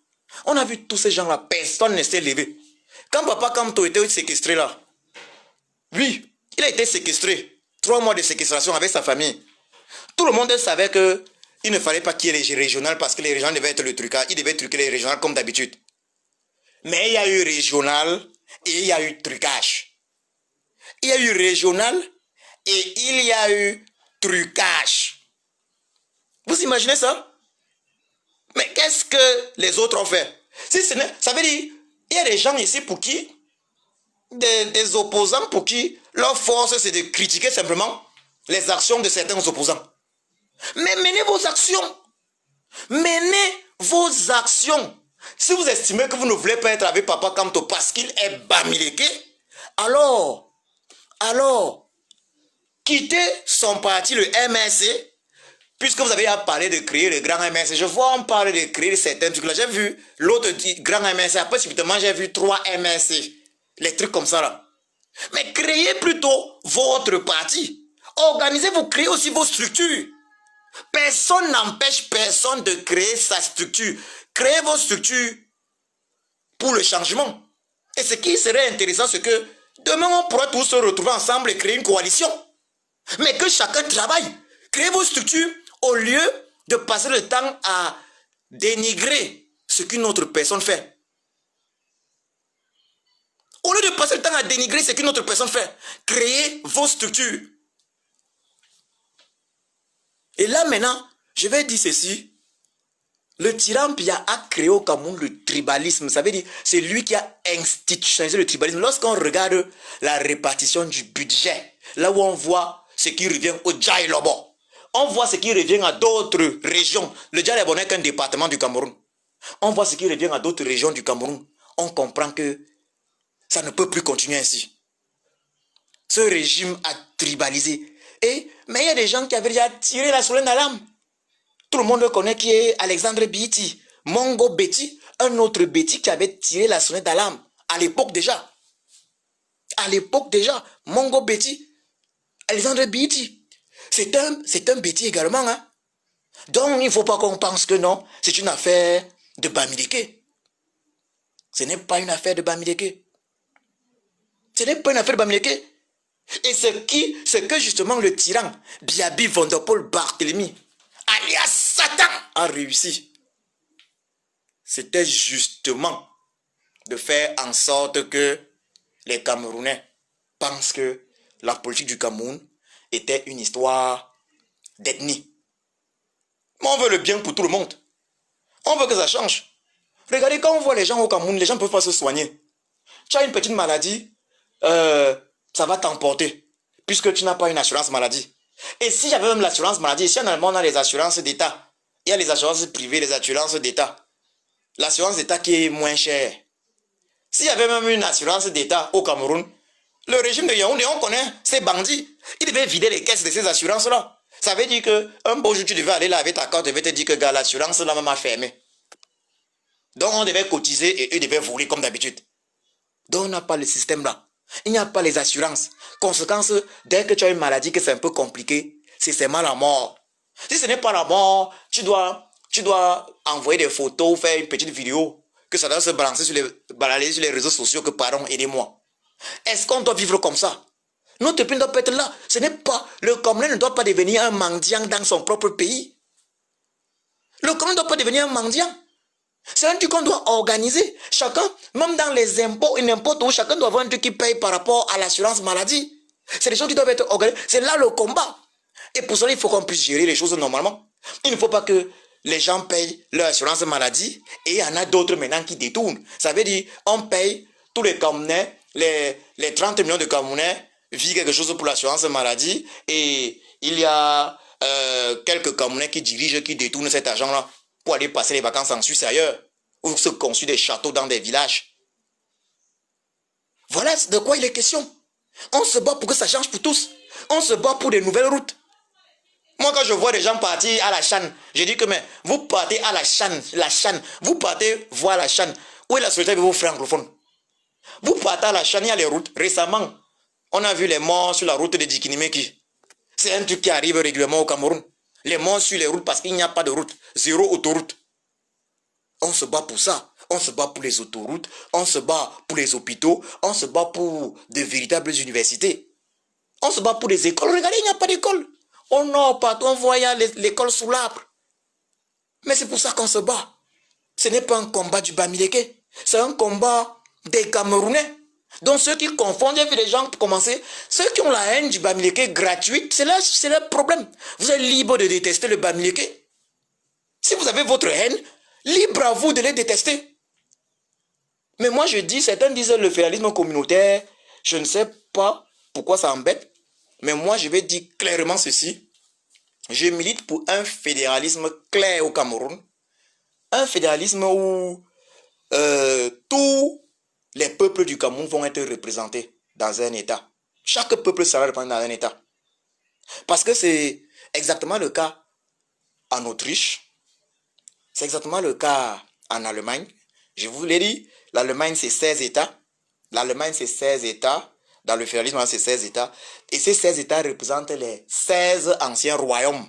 On a vu tous ces gens-là, personne ne s'est levé. Quand Papa Kamto était séquestré là, lui, il a été séquestré. 3 mois de séquestration avec sa famille. Tout le monde savait que il ne fallait pas qu'il y ait les régionales parce que les régionales devaient être le trucage. Il devait truquer les régionales comme d'habitude. Mais il y a eu régional et il y a eu trucage. Il y a eu régional et il y a eu trucage. Vous imaginez ça? Mais qu'est-ce que les autres ont fait? Si ce n'est, ça veut dire, il y a des gens ici pour qui, des opposants pour qui, leur force c'est de critiquer simplement les actions de certains opposants. Mais menez vos actions. Menez vos actions. Si vous estimez que vous ne voulez pas être avec Papa Kamto parce qu'il est Bamileke, alors, quittez son parti, le MRC, puisque vous avez parlé de créer le grand MRC. Je vois on parle de créer certains trucs là. J'ai vu l'autre grand MRC. Après, subitement, j'ai vu 3 MRC. Les trucs comme ça là. Mais créez plutôt votre parti. Organisez-vous, créez aussi vos structures. Personne n'empêche personne de créer sa structure. Créez vos structures pour le changement. Et ce qui serait intéressant, c'est que demain, on pourra tous se retrouver ensemble et créer une coalition. Mais que chacun travaille. Créez vos structures au lieu de passer le temps à dénigrer ce qu'une autre personne fait. Au lieu de passer le temps à dénigrer ce qu'une autre personne fait, créez vos structures. Et là maintenant, je vais dire ceci. Le tyran Biya a créé au Cameroun le tribalisme. Ça veut dire, c'est lui qui a institutionnalisé le tribalisme. Lorsqu'on regarde la répartition du budget, là où on voit ce qui revient au Djaï Lobo, on voit ce qui revient à d'autres régions. Le Djaï Lobo n'est qu'un département du Cameroun. On voit ce qui revient à d'autres régions du Cameroun. On comprend que ça ne peut plus continuer ainsi. Ce régime a tribalisé. Mais il y a des gens qui avaient déjà tiré la sonnette d'alarme. Tout le monde connaît qui est Alexandre Biti, Mongo Betty, un autre Betty qui avait tiré la sonnette d'alarme. À l'époque déjà. À l'époque déjà, Mongo Betty, Alexandre Biti. C'est un Betty également. Hein? Donc il ne faut pas qu'on pense que non, c'est une affaire de Bamileke. Ce n'est pas une affaire de Bamileke. Ce n'est pas une affaire de Bamileke. Et ce que justement le tyran Biabi Vondopol Barthélemy, alias Satan, a réussi, c'était justement de faire en sorte que les Camerounais pensent que la politique du Cameroun était une histoire d'ethnie. Mais on veut le bien pour tout le monde. On veut que ça change. Regardez, quand on voit les gens au Cameroun, les gens ne peuvent pas se soigner. Tu as une petite maladie, ça va t'emporter, puisque tu n'as pas une assurance maladie. Et si j'avais même l'assurance maladie, ici en Allemagne on a les assurances d'État, Il y a les assurances privées, les assurances d'État. L'assurance d'État qui est moins chère. S'il y avait même une assurance d'État au Cameroun, le régime de Yaoundé, on connaît ces bandits. Ils devaient vider les caisses de ces assurances-là. Ça veut dire qu'un beau jour, tu devais aller là avec ta carte, devait te dire que gars, l'assurance là même a fermé. Donc on devait cotiser et eux devaient voler comme d'habitude. Donc on n'a pas le système là. Il n'y a pas les assurances. Conséquence, dès que tu as une maladie que c'est un peu compliqué, c'est seulement la mort. Si ce n'est pas la mort, tu dois envoyer des photos ou faire une petite vidéo que ça doit se balancer balader sur les réseaux sociaux que pardon, aidez-moi. Est-ce qu'on doit vivre comme ça? Notre pays ne doit pas être là. Ce n'est pas, le Cameroun ne doit pas devenir un mendiant dans son propre pays. Le Cameroun ne doit pas devenir un mendiant. C'est un truc qu'on doit organiser. Chacun, même dans les impôts et n'importe où, chacun doit avoir un truc qui paye par rapport à l'assurance maladie. C'est des choses qui doivent être organisées. C'est là le combat. Et pour cela, il faut qu'on puisse gérer les choses normalement. Il ne faut pas que les gens payent leur assurance maladie et il y en a d'autres maintenant qui détournent. Ça veut dire on paye tous les Camerounais, les 30 millions de Camerounais vivent quelque chose pour l'assurance maladie et il y a quelques Camerounais qui dirigent, qui détournent cet argent-là pour aller passer les vacances en Suisse ailleurs ou se construire des châteaux dans des villages. Voilà de quoi il est question. On se bat pour que ça change pour tous. On se bat pour des nouvelles routes. Moi, quand je vois des gens partir à la Chane, je dis que mais vous partez à la Chane, vous partez voir la Chane. Où est la solidarité avec vos frères anglophones? Vous partez à la Chane, il y a les routes. Récemment, on a vu les morts sur la route de Dikinimeki. C'est un truc qui arrive régulièrement au Cameroun. Les morts sur les routes parce qu'il n'y a pas de route. Zéro autoroute. On se bat pour ça. On se bat pour les autoroutes. On se bat pour les hôpitaux. On se bat pour de véritables universités. On se bat pour les écoles. Regardez, il n'y a pas d'école. On n'a pas, on voit l'école sous l'arbre. Mais c'est pour ça qu'on se bat. Ce n'est pas un combat du Bamileke. C'est un combat des Camerounais. Donc ceux qui confondent, j'ai vu les gens commencer, ceux qui ont la haine du Bamileke gratuite, c'est leur problème. Vous êtes libre de détester le Bamileke. Si vous avez votre haine, libre à vous de les détester. Mais moi je dis, certains disent le fédéralisme communautaire, je ne sais pas pourquoi ça embête, mais moi je vais dire clairement ceci. Je milite pour un fédéralisme clair au Cameroun. Un fédéralisme où tous les peuples du Cameroun vont être représentés dans un État. Chaque peuple sera représenté dans un État. Parce que c'est exactement le cas en Autriche. C'est exactement le cas en Allemagne. Je vous l'ai dit, l'Allemagne c'est 16 États. L'Allemagne c'est 16 États. Dans le fédéralisme, c'est 16 États. Et ces 16 États représentent les 16 anciens royaumes.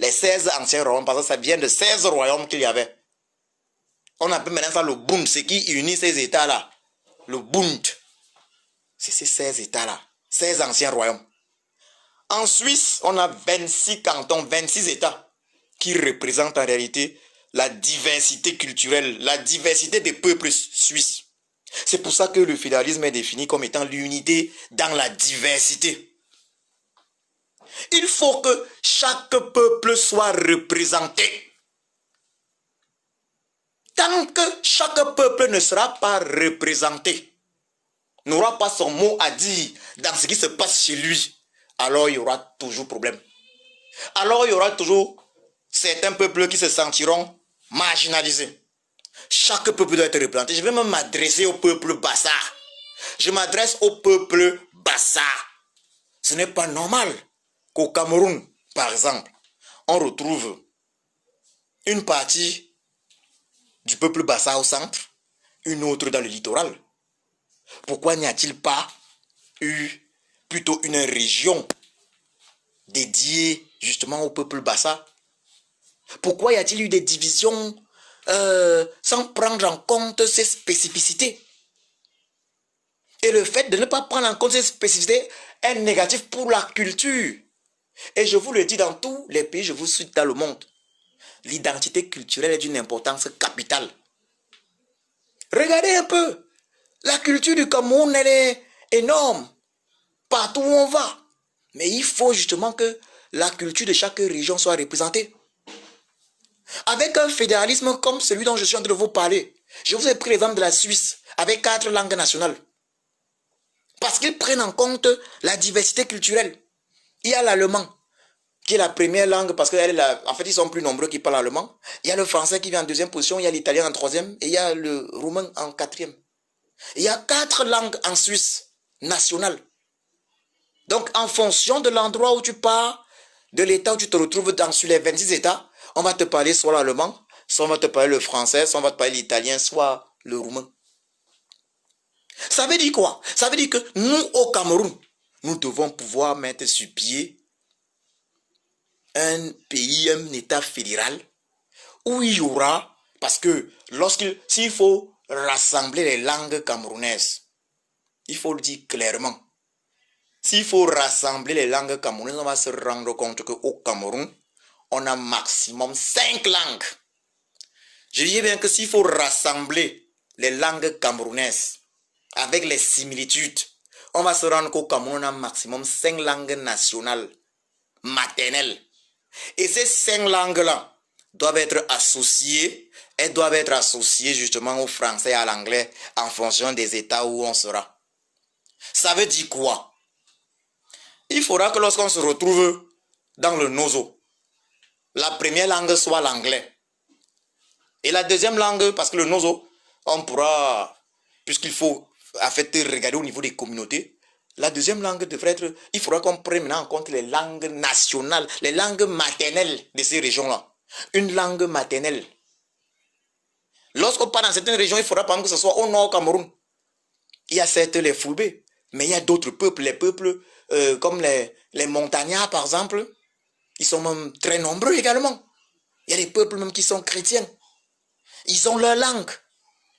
Les 16 anciens royaumes, parce que ça vient de 16 royaumes qu'il y avait. On appelle maintenant ça le Bund, ce qui unit ces États-là. Le Bund. C'est ces 16 États-là. 16 anciens royaumes. En Suisse, on a 26 cantons, 26 États qui représentent en réalité la diversité culturelle, la diversité des peuples suisses. C'est pour ça que le fédéralisme est défini comme étant l'unité dans la diversité. Il faut que chaque peuple soit représenté. Tant que chaque peuple ne sera pas représenté, n'aura pas son mot à dire dans ce qui se passe chez lui, alors il y aura toujours problème. Alors il y aura toujours certains peuples qui se sentiront marginalisés. Chaque peuple doit être représenté. Je vais même m'adresser au peuple Bassa. Je m'adresse au peuple Bassa. Ce n'est pas normal qu'au Cameroun, par exemple, on retrouve une partie du peuple Bassa au centre, une autre dans le littoral. Pourquoi n'y a-t-il pas eu plutôt une région dédiée justement au peuple Bassa? Pourquoi y a-t-il eu des divisions sans prendre en compte ces spécificités? Et le fait de ne pas prendre en compte ces spécificités est négatif pour la culture. Et je vous le dis dans tous les pays, je vous cite dans le monde, l'identité culturelle est d'une importance capitale. Regardez un peu, la culture du Cameroun, elle est énorme, partout où on va. Mais il faut justement que la culture de chaque région soit représentée. Avec un fédéralisme comme celui dont je suis en train de vous parler, je vous ai pris l'exemple de la Suisse, avec 4 langues nationales. Parce qu'ils prennent en compte la diversité culturelle. Il y a l'allemand. qui est la première langue, parce en fait, ils sont plus nombreux qui parlent allemand. Il y a le français qui vient en deuxième position, il y a l'italien en troisième, et il y a le roumain en quatrième. Il y a 4 langues en Suisse nationales. Donc, en fonction de l'endroit où tu pars, de l'état où tu te retrouves sur les 26 états, on va te parler soit l'allemand, soit on va te parler le français, soit on va te parler l'italien, soit le roumain. Ça veut dire quoi? Ça veut dire que nous, au Cameroun, nous devons pouvoir mettre sur pied un pays, un état fédéral, où il y aura, parce que s'il faut rassembler les langues camerounaises, il faut le dire clairement, s'il faut rassembler les langues camerounaises, on va se rendre compte qu'au Cameroun, on a maximum 5 langues. Je dis bien que s'il faut rassembler les langues camerounaises avec les similitudes, on va se rendre qu'au Cameroun, on a maximum 5 langues nationales, maternelles. Et ces 5 langues-là doivent être associées, elles doivent être associées justement au français et à l'anglais en fonction des états où on sera. Ça veut dire quoi? Il faudra que lorsqu'on se retrouve dans le Nozo, la première langue soit l'anglais. Et la deuxième langue, parce que le Nozo, on pourra, puisqu'il faut en fait regarder au niveau des communautés, la deuxième langue devrait être, il faudra qu'on prenne maintenant en compte les langues nationales, les langues maternelles de ces régions-là. Une langue maternelle. Lorsqu'on part dans certaines régions, il faudra par exemple que ce soit au nord Cameroun. Il y a certes les Foulbés, mais il y a d'autres peuples, les peuples comme les montagnards par exemple, ils sont même très nombreux également. Il y a des peuples même qui sont chrétiens. Ils ont leur langue.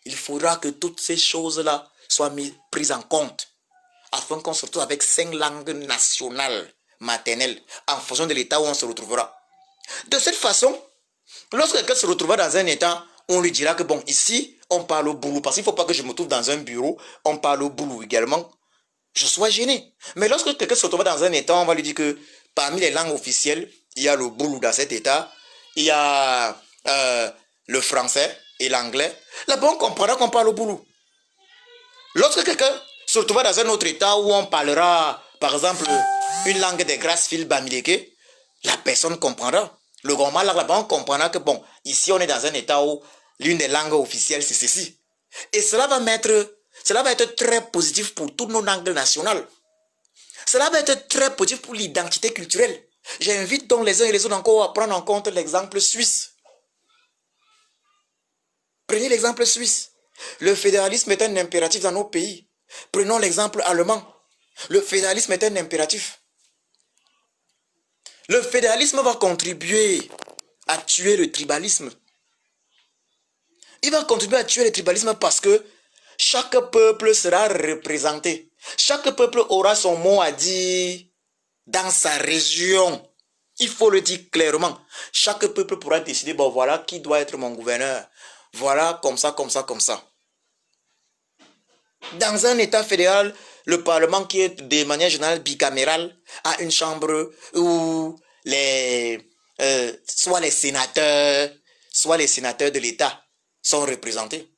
Il faudra que toutes ces choses-là soient prises en compte afin qu'on se retrouve avec 5 langues nationales maternelles en fonction de l'état où on se retrouvera. De cette façon, lorsque quelqu'un se retrouvera dans un état, on lui dira que bon, ici, on parle au boulot. Parce qu'il ne faut pas que je me trouve dans un bureau, on parle au boulot également. Je sois gêné. Mais lorsque quelqu'un se retrouve dans un état, on va lui dire que parmi les langues officielles, il y a le boulot dans cet état, il y a le français et l'anglais. Là-bas, on comprendra qu'on parle au boulot. Lorsque quelqu'un se retrouvera dans un autre état où on parlera, par exemple, une langue des Grassfield Bamileke, la personne comprendra. Le grand mal là-bas, on comprendra que bon, ici on est dans un état où l'une des langues officielles c'est ceci. Et cela va être très positif pour toutes nos langues nationales. Cela va être très positif pour l'identité culturelle. J'invite donc les uns et les autres encore à prendre en compte l'exemple suisse. Prenez l'exemple suisse. Le fédéralisme est un impératif dans nos pays. Prenons l'exemple allemand. Le fédéralisme est un impératif. Le fédéralisme va contribuer à tuer le tribalisme. Il va contribuer à tuer le tribalisme parce que chaque peuple sera représenté. Chaque peuple aura son mot à dire dans sa région. Il faut le dire clairement. Chaque peuple pourra décider, bon voilà qui doit être mon gouverneur. Voilà comme ça, comme ça, comme ça. Dans un État fédéral, le Parlement qui est de manière générale bicaméral a une chambre où soit les sénateurs de l'État sont représentés.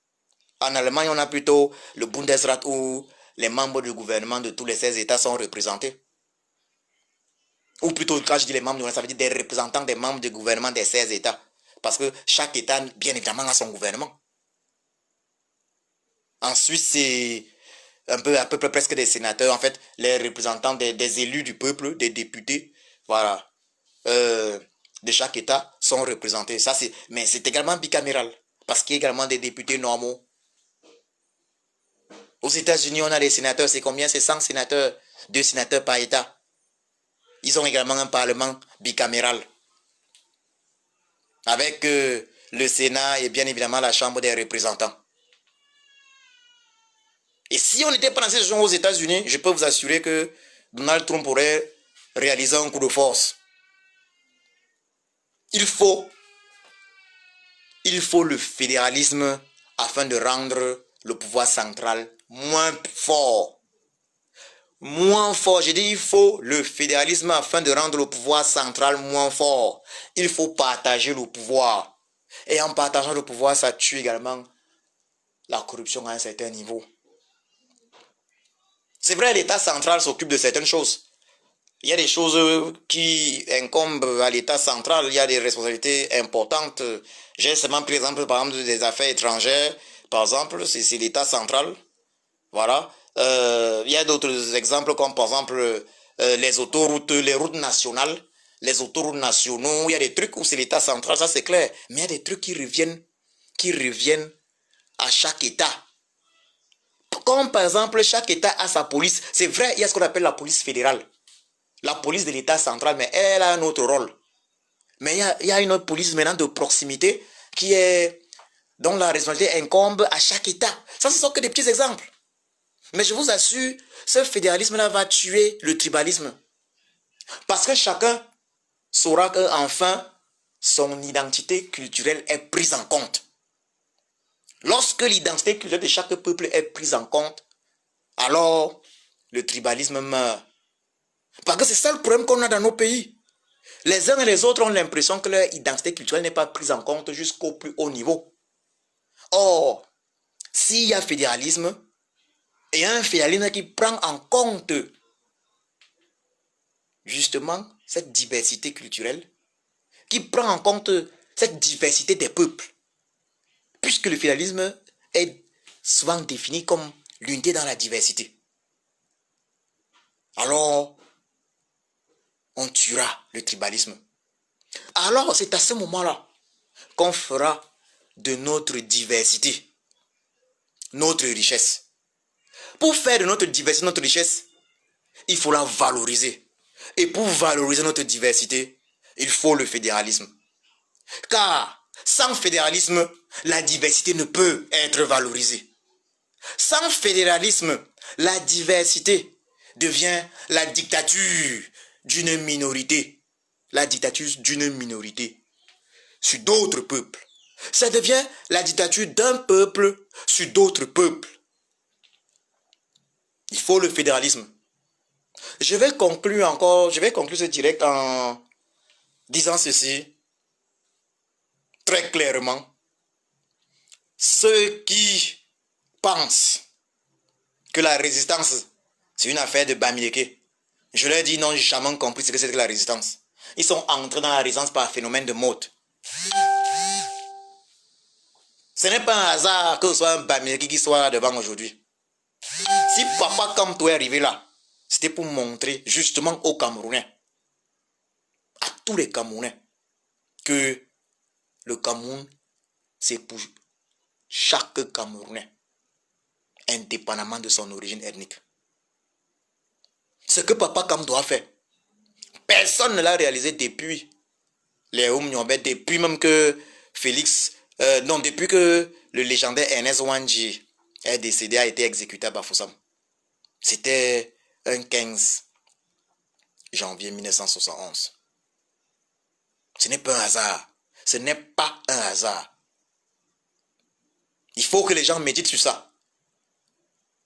En Allemagne, on a plutôt le Bundesrat où les membres du gouvernement de tous les 16 États sont représentés. Ou plutôt, quand je dis les membres du gouvernement, ça veut dire des représentants des membres du gouvernement des 16 États. Parce que chaque État, bien évidemment, a son gouvernement. En Suisse, c'est à peu près presque des sénateurs, en fait, les représentants des élus du peuple, des députés, voilà, de chaque État sont représentés. Mais c'est également bicaméral, parce qu'il y a également des députés normaux. Aux États-Unis, on a des sénateurs, c'est combien? C'est 100 sénateurs, 2 sénateurs par État. Ils ont également un parlement bicaméral, avec le Sénat et bien évidemment la Chambre des représentants. Et si on n'était pas dans cette situation aux États-Unis, je peux vous assurer que Donald Trump aurait réalisé un coup de force. Il faut le fédéralisme afin de rendre le pouvoir central moins fort. Moins fort, j'ai dit il faut le fédéralisme afin de rendre le pouvoir central moins fort. Il faut partager le pouvoir. Et en partageant le pouvoir, ça tue également la corruption à un certain niveau. C'est vrai, l'État central s'occupe de certaines choses. Il y a des choses qui incombent à l'État central, il y a des responsabilités importantes. J'ai seulement pris l'exemple, par exemple, des affaires étrangères, par exemple, c'est l'État central. Voilà. Il y a d'autres exemples comme, par exemple, les autoroutes, les routes nationales, les autoroutes nationaux. Il y a des trucs où c'est l'État central, ça c'est clair. Mais il y a des trucs qui reviennent à chaque État. Comme, par exemple, chaque État a sa police. C'est vrai, il y a ce qu'on appelle la police fédérale. La police de l'État central, mais elle a un autre rôle. Mais il y a une autre police maintenant de proximité dont la responsabilité incombe à chaque État. Ça, ce sont que des petits exemples. Mais je vous assure, ce fédéralisme-là va tuer le tribalisme. Parce que chacun saura qu'enfin, son identité culturelle est prise en compte. Lorsque l'identité culturelle de chaque peuple est prise en compte, alors le tribalisme meurt. Parce que c'est ça le problème qu'on a dans nos pays. Les uns et les autres ont l'impression que leur identité culturelle n'est pas prise en compte jusqu'au plus haut niveau. Or, s'il y a fédéralisme, et un fédéralisme qui prend en compte justement cette diversité culturelle, qui prend en compte cette diversité des peuples, puisque le fédéralisme est souvent défini comme l'unité dans la diversité. Alors, on tuera le tribalisme. Alors, c'est à ce moment-là qu'on fera de notre diversité notre richesse. Pour faire de notre diversité notre richesse, il faut la valoriser. Et pour valoriser notre diversité, il faut le fédéralisme. Car sans fédéralisme, la diversité ne peut être valorisée. Sans fédéralisme, la diversité devient la dictature d'une minorité. La dictature d'une minorité sur d'autres peuples. Ça devient la dictature d'un peuple sur d'autres peuples. Il faut le fédéralisme. Je vais conclure ce direct en disant ceci très clairement. Ceux qui pensent que la résistance, c'est une affaire de Bamileke, je leur dis, n'ont jamais compris ce que c'est que la résistance. Ils sont entrés dans la résistance par phénomène de mode. Ce n'est pas un hasard que ce soit un Bamileke qui soit là devant aujourd'hui. Si papa comme toi est arrivé là, c'était pour montrer justement aux Camerounais, à tous les Camerounais, que le Cameroun, c'est pour chaque Camerounais, indépendamment de son origine ethnique. Ce que Papa Kam doit faire, personne ne l'a réalisé depuis les Oumniobet, depuis même que depuis que le légendaire Ernest Ouandji est décédé, a été exécuté à Bafoussam. C'était un 15 janvier 1971. Ce n'est pas un hasard. Ce n'est pas un hasard. Il faut que les gens méditent sur ça.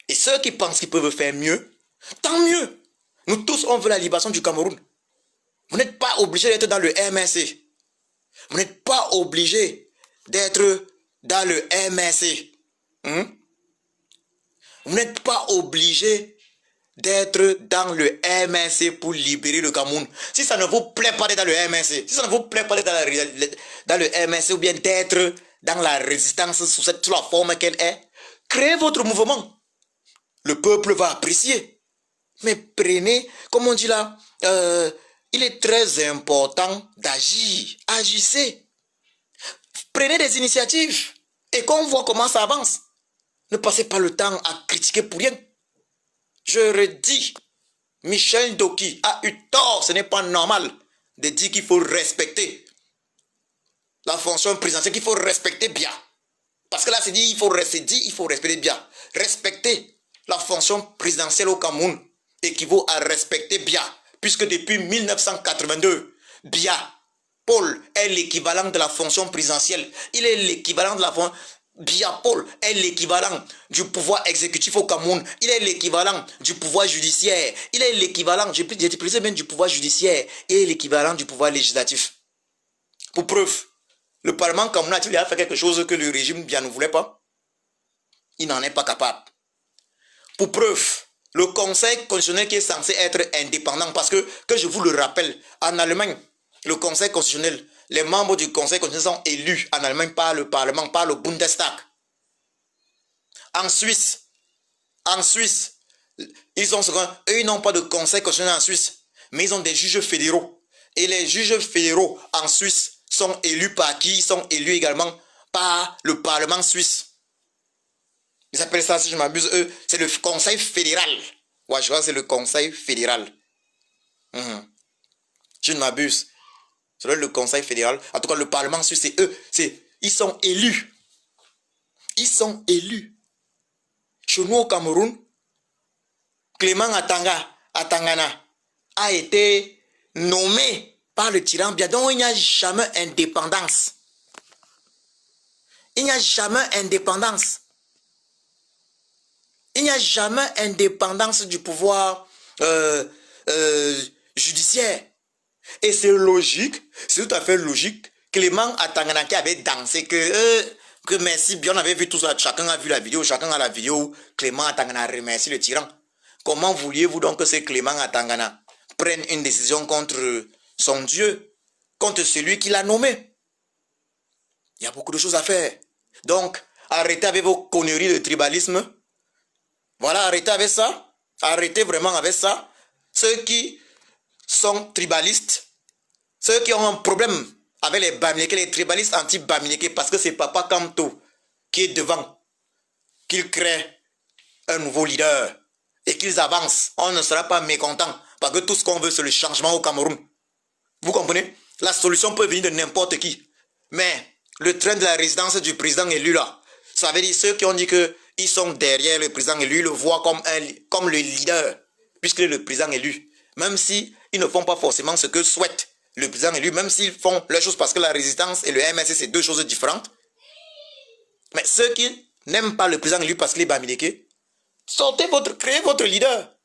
Et ceux qui pensent qu'ils peuvent faire mieux, tant mieux. Nous tous, on veut la libération du Cameroun. Vous n'êtes pas obligé d'être dans le MNC. Vous n'êtes pas obligé d'être dans le MNC. Vous n'êtes pas obligé d'être dans le MNC pour libérer le Cameroun. Si ça ne vous plaît pas d'être dans le MNC, si ça ne vous plaît pas d'être dans le MNC ou bien d'être dans la résistance sous la forme qu'elle est, créez votre mouvement. Le peuple va apprécier. Mais prenez, comme on dit là, il est très important d'agir. Agissez. Prenez des initiatives. Et qu'on voit comment ça avance. Ne passez pas le temps à critiquer pour rien. Je redis, Michel Ndoki a eu tort. Ce n'est pas normal de dire qu'il faut respecter la fonction présidentielle, qu'il faut respecter bien. Parce que là, c'est dit, il faut respecter bien. Respecter la fonction présidentielle au Cameroun équivaut à respecter Biya, puisque depuis 1982, Biya, Paul, est l'équivalent de la fonction présidentielle. Il est l'équivalent de la fonction. Biya Paul est l'équivalent du pouvoir exécutif au Cameroun. Il est l'équivalent du pouvoir judiciaire. Il est l'équivalent, j'ai précisé même du pouvoir judiciaire. Il est l'équivalent du pouvoir législatif. Pour preuve, le Parlement camerounais a-t-il fait quelque chose que le régime Biya ne voulait pas? Il n'en est pas capable. Pour preuve, Le Conseil constitutionnel qui est censé être indépendant, parce que je vous le rappelle, en Allemagne, le Conseil constitutionnel, les membres du Conseil constitutionnel sont élus en Allemagne par le Parlement, par le Bundestag. En Suisse, ils n'ont pas de Conseil constitutionnel en Suisse, mais ils ont des juges fédéraux. Et les juges fédéraux en Suisse sont élus par qui? Ils sont élus également par le Parlement suisse. Ils appellent ça, si je m'abuse, eux, c'est le Conseil fédéral. Ouais, je crois que c'est le Conseil fédéral. Je ne m'abuse. C'est le Conseil fédéral. En tout cas, le Parlement suisse, c'est eux. Ils sont élus. Ils sont élus. Chez nous au Cameroun, Clément Atangana a été nommé par le tyran Biya. Donc, il n'y a jamais indépendance. Il n'y a jamais indépendance. Il n'y a jamais indépendance du pouvoir judiciaire. Et c'est logique, c'est tout à fait logique. Clément Atangana qui avait dansé, que merci bien, on avait vu tout ça, chacun a vu la vidéo, chacun a la vidéo où Clément Atangana remercie le tyran. Comment vouliez-vous donc que ce Clément Atangana prenne une décision contre son Dieu, contre celui qui l'a nommé? Il y a beaucoup de choses à faire. Donc, arrêtez avec vos conneries de tribalisme. Voilà, arrêtez avec ça. Arrêtez vraiment avec ça. Ceux qui sont tribalistes, ceux qui ont un problème avec les Bamileke, les tribalistes anti-Bamileke, parce que c'est Papa Kamto qui est devant, qu'il crée un nouveau leader et qu'ils avancent. On ne sera pas mécontent parce que tout ce qu'on veut, c'est le changement au Cameroun. Vous comprenez? La solution peut venir de n'importe qui. Mais le train de la résidence du président élu là, ça veut dire ceux qui ont dit qu'ils sont derrière le président élu, le voient comme le leader, puisqu'il est le président élu. Même si ils ne font pas forcément ce que souhaite le président élu, même s'ils font les choses parce que la résistance et le MSC, c'est deux choses différentes. Mais ceux qui n'aiment pas le président élu parce qu'il est Bamileke, créez votre leader.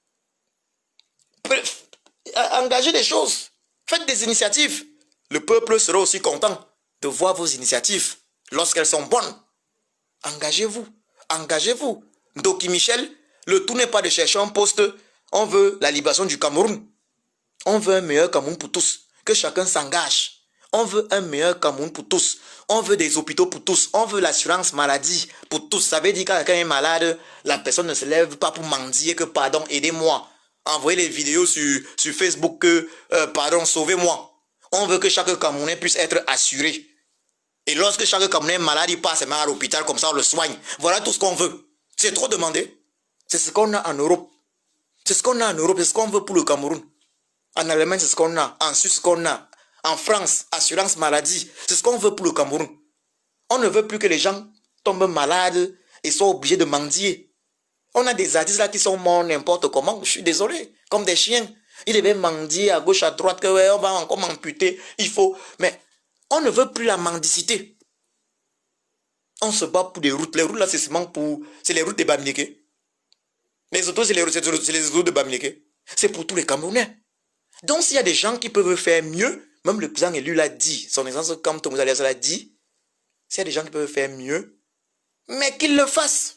Engagez des choses. Faites des initiatives. Le peuple sera aussi content de voir vos initiatives lorsqu'elles sont bonnes. Engagez-vous. Engagez-vous. Ndoki Michel, le tout n'est pas de chercher un poste. On veut la libération du Cameroun. On veut un meilleur Cameroun pour tous. Que chacun s'engage. On veut un meilleur Cameroun pour tous. On veut des hôpitaux pour tous. On veut l'assurance maladie pour tous. Ça veut dire que quand quelqu'un est malade, la personne ne se lève pas pour mendier que pardon, aidez-moi. Envoyez les vidéos sur Facebook que pardon, sauvez-moi. On veut que chaque Camerounais puisse être assuré. Et lorsque chaque Camerounais est malade, il passe à l'hôpital, comme ça on le soigne. Voilà tout ce qu'on veut. C'est trop demandé. C'est ce qu'on a en Europe. C'est ce qu'on a en Europe, c'est ce qu'on veut pour le Cameroun. En Allemagne, c'est ce qu'on a. En Suisse, c'est ce qu'on a. En France, assurance maladie. C'est ce qu'on veut pour le Cameroun. On ne veut plus que les gens tombent malades et soient obligés de mendier. On a des artistes là qui sont morts n'importe comment. Je suis désolé. Comme des chiens. Ils devaient mendier à gauche, à droite, que ouais, on va encore m'amputer. Il faut. Mais on ne veut plus la mendicité. On se bat pour des routes. Les routes là, c'est seulement pour. C'est les routes de Bamileke. Les autos, c'est les routes de Bamileke. C'est pour tous les Camerounais. Donc, s'il y a des gens qui peuvent faire mieux, même le président élu l'a dit, son excellence Kamto Moussa l'a dit, s'il y a des gens qui peuvent faire mieux, mais qu'ils le fassent.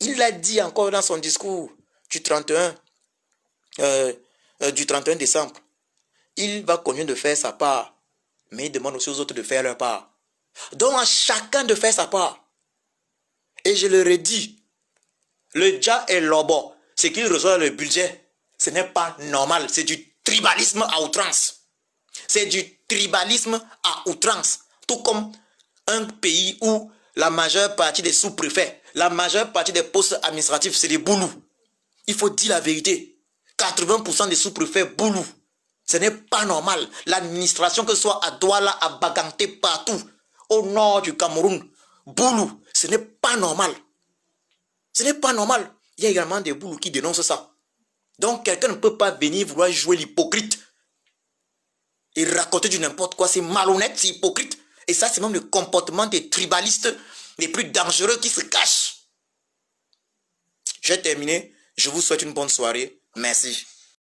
Il l'a dit encore dans son discours du 31 décembre. Il va continuer de faire sa part, mais il demande aussi aux autres de faire leur part. Donc, à chacun de faire sa part. Et je le redis, le Dja et l'Obo, c'est qu'il reçoit le budget. Ce n'est pas normal. C'est du tribalisme à outrance. C'est du tribalisme à outrance. Tout comme un pays où la majeure partie des sous-préfets, la majeure partie des postes administratifs, c'est des boulous. Il faut dire la vérité. 80% des sous-préfets boulous. Ce n'est pas normal. L'administration, que ce soit à Douala, à Baganté, partout, au nord du Cameroun, boulous. Ce n'est pas normal. Ce n'est pas normal. Il y a également des boulous qui dénoncent ça. Donc, quelqu'un ne peut pas venir vouloir jouer l'hypocrite et raconter du n'importe quoi. C'est malhonnête, c'est hypocrite. Et ça, c'est même le comportement des tribalistes les plus dangereux qui se cachent. J'ai terminé. Je vous souhaite une bonne soirée. Merci.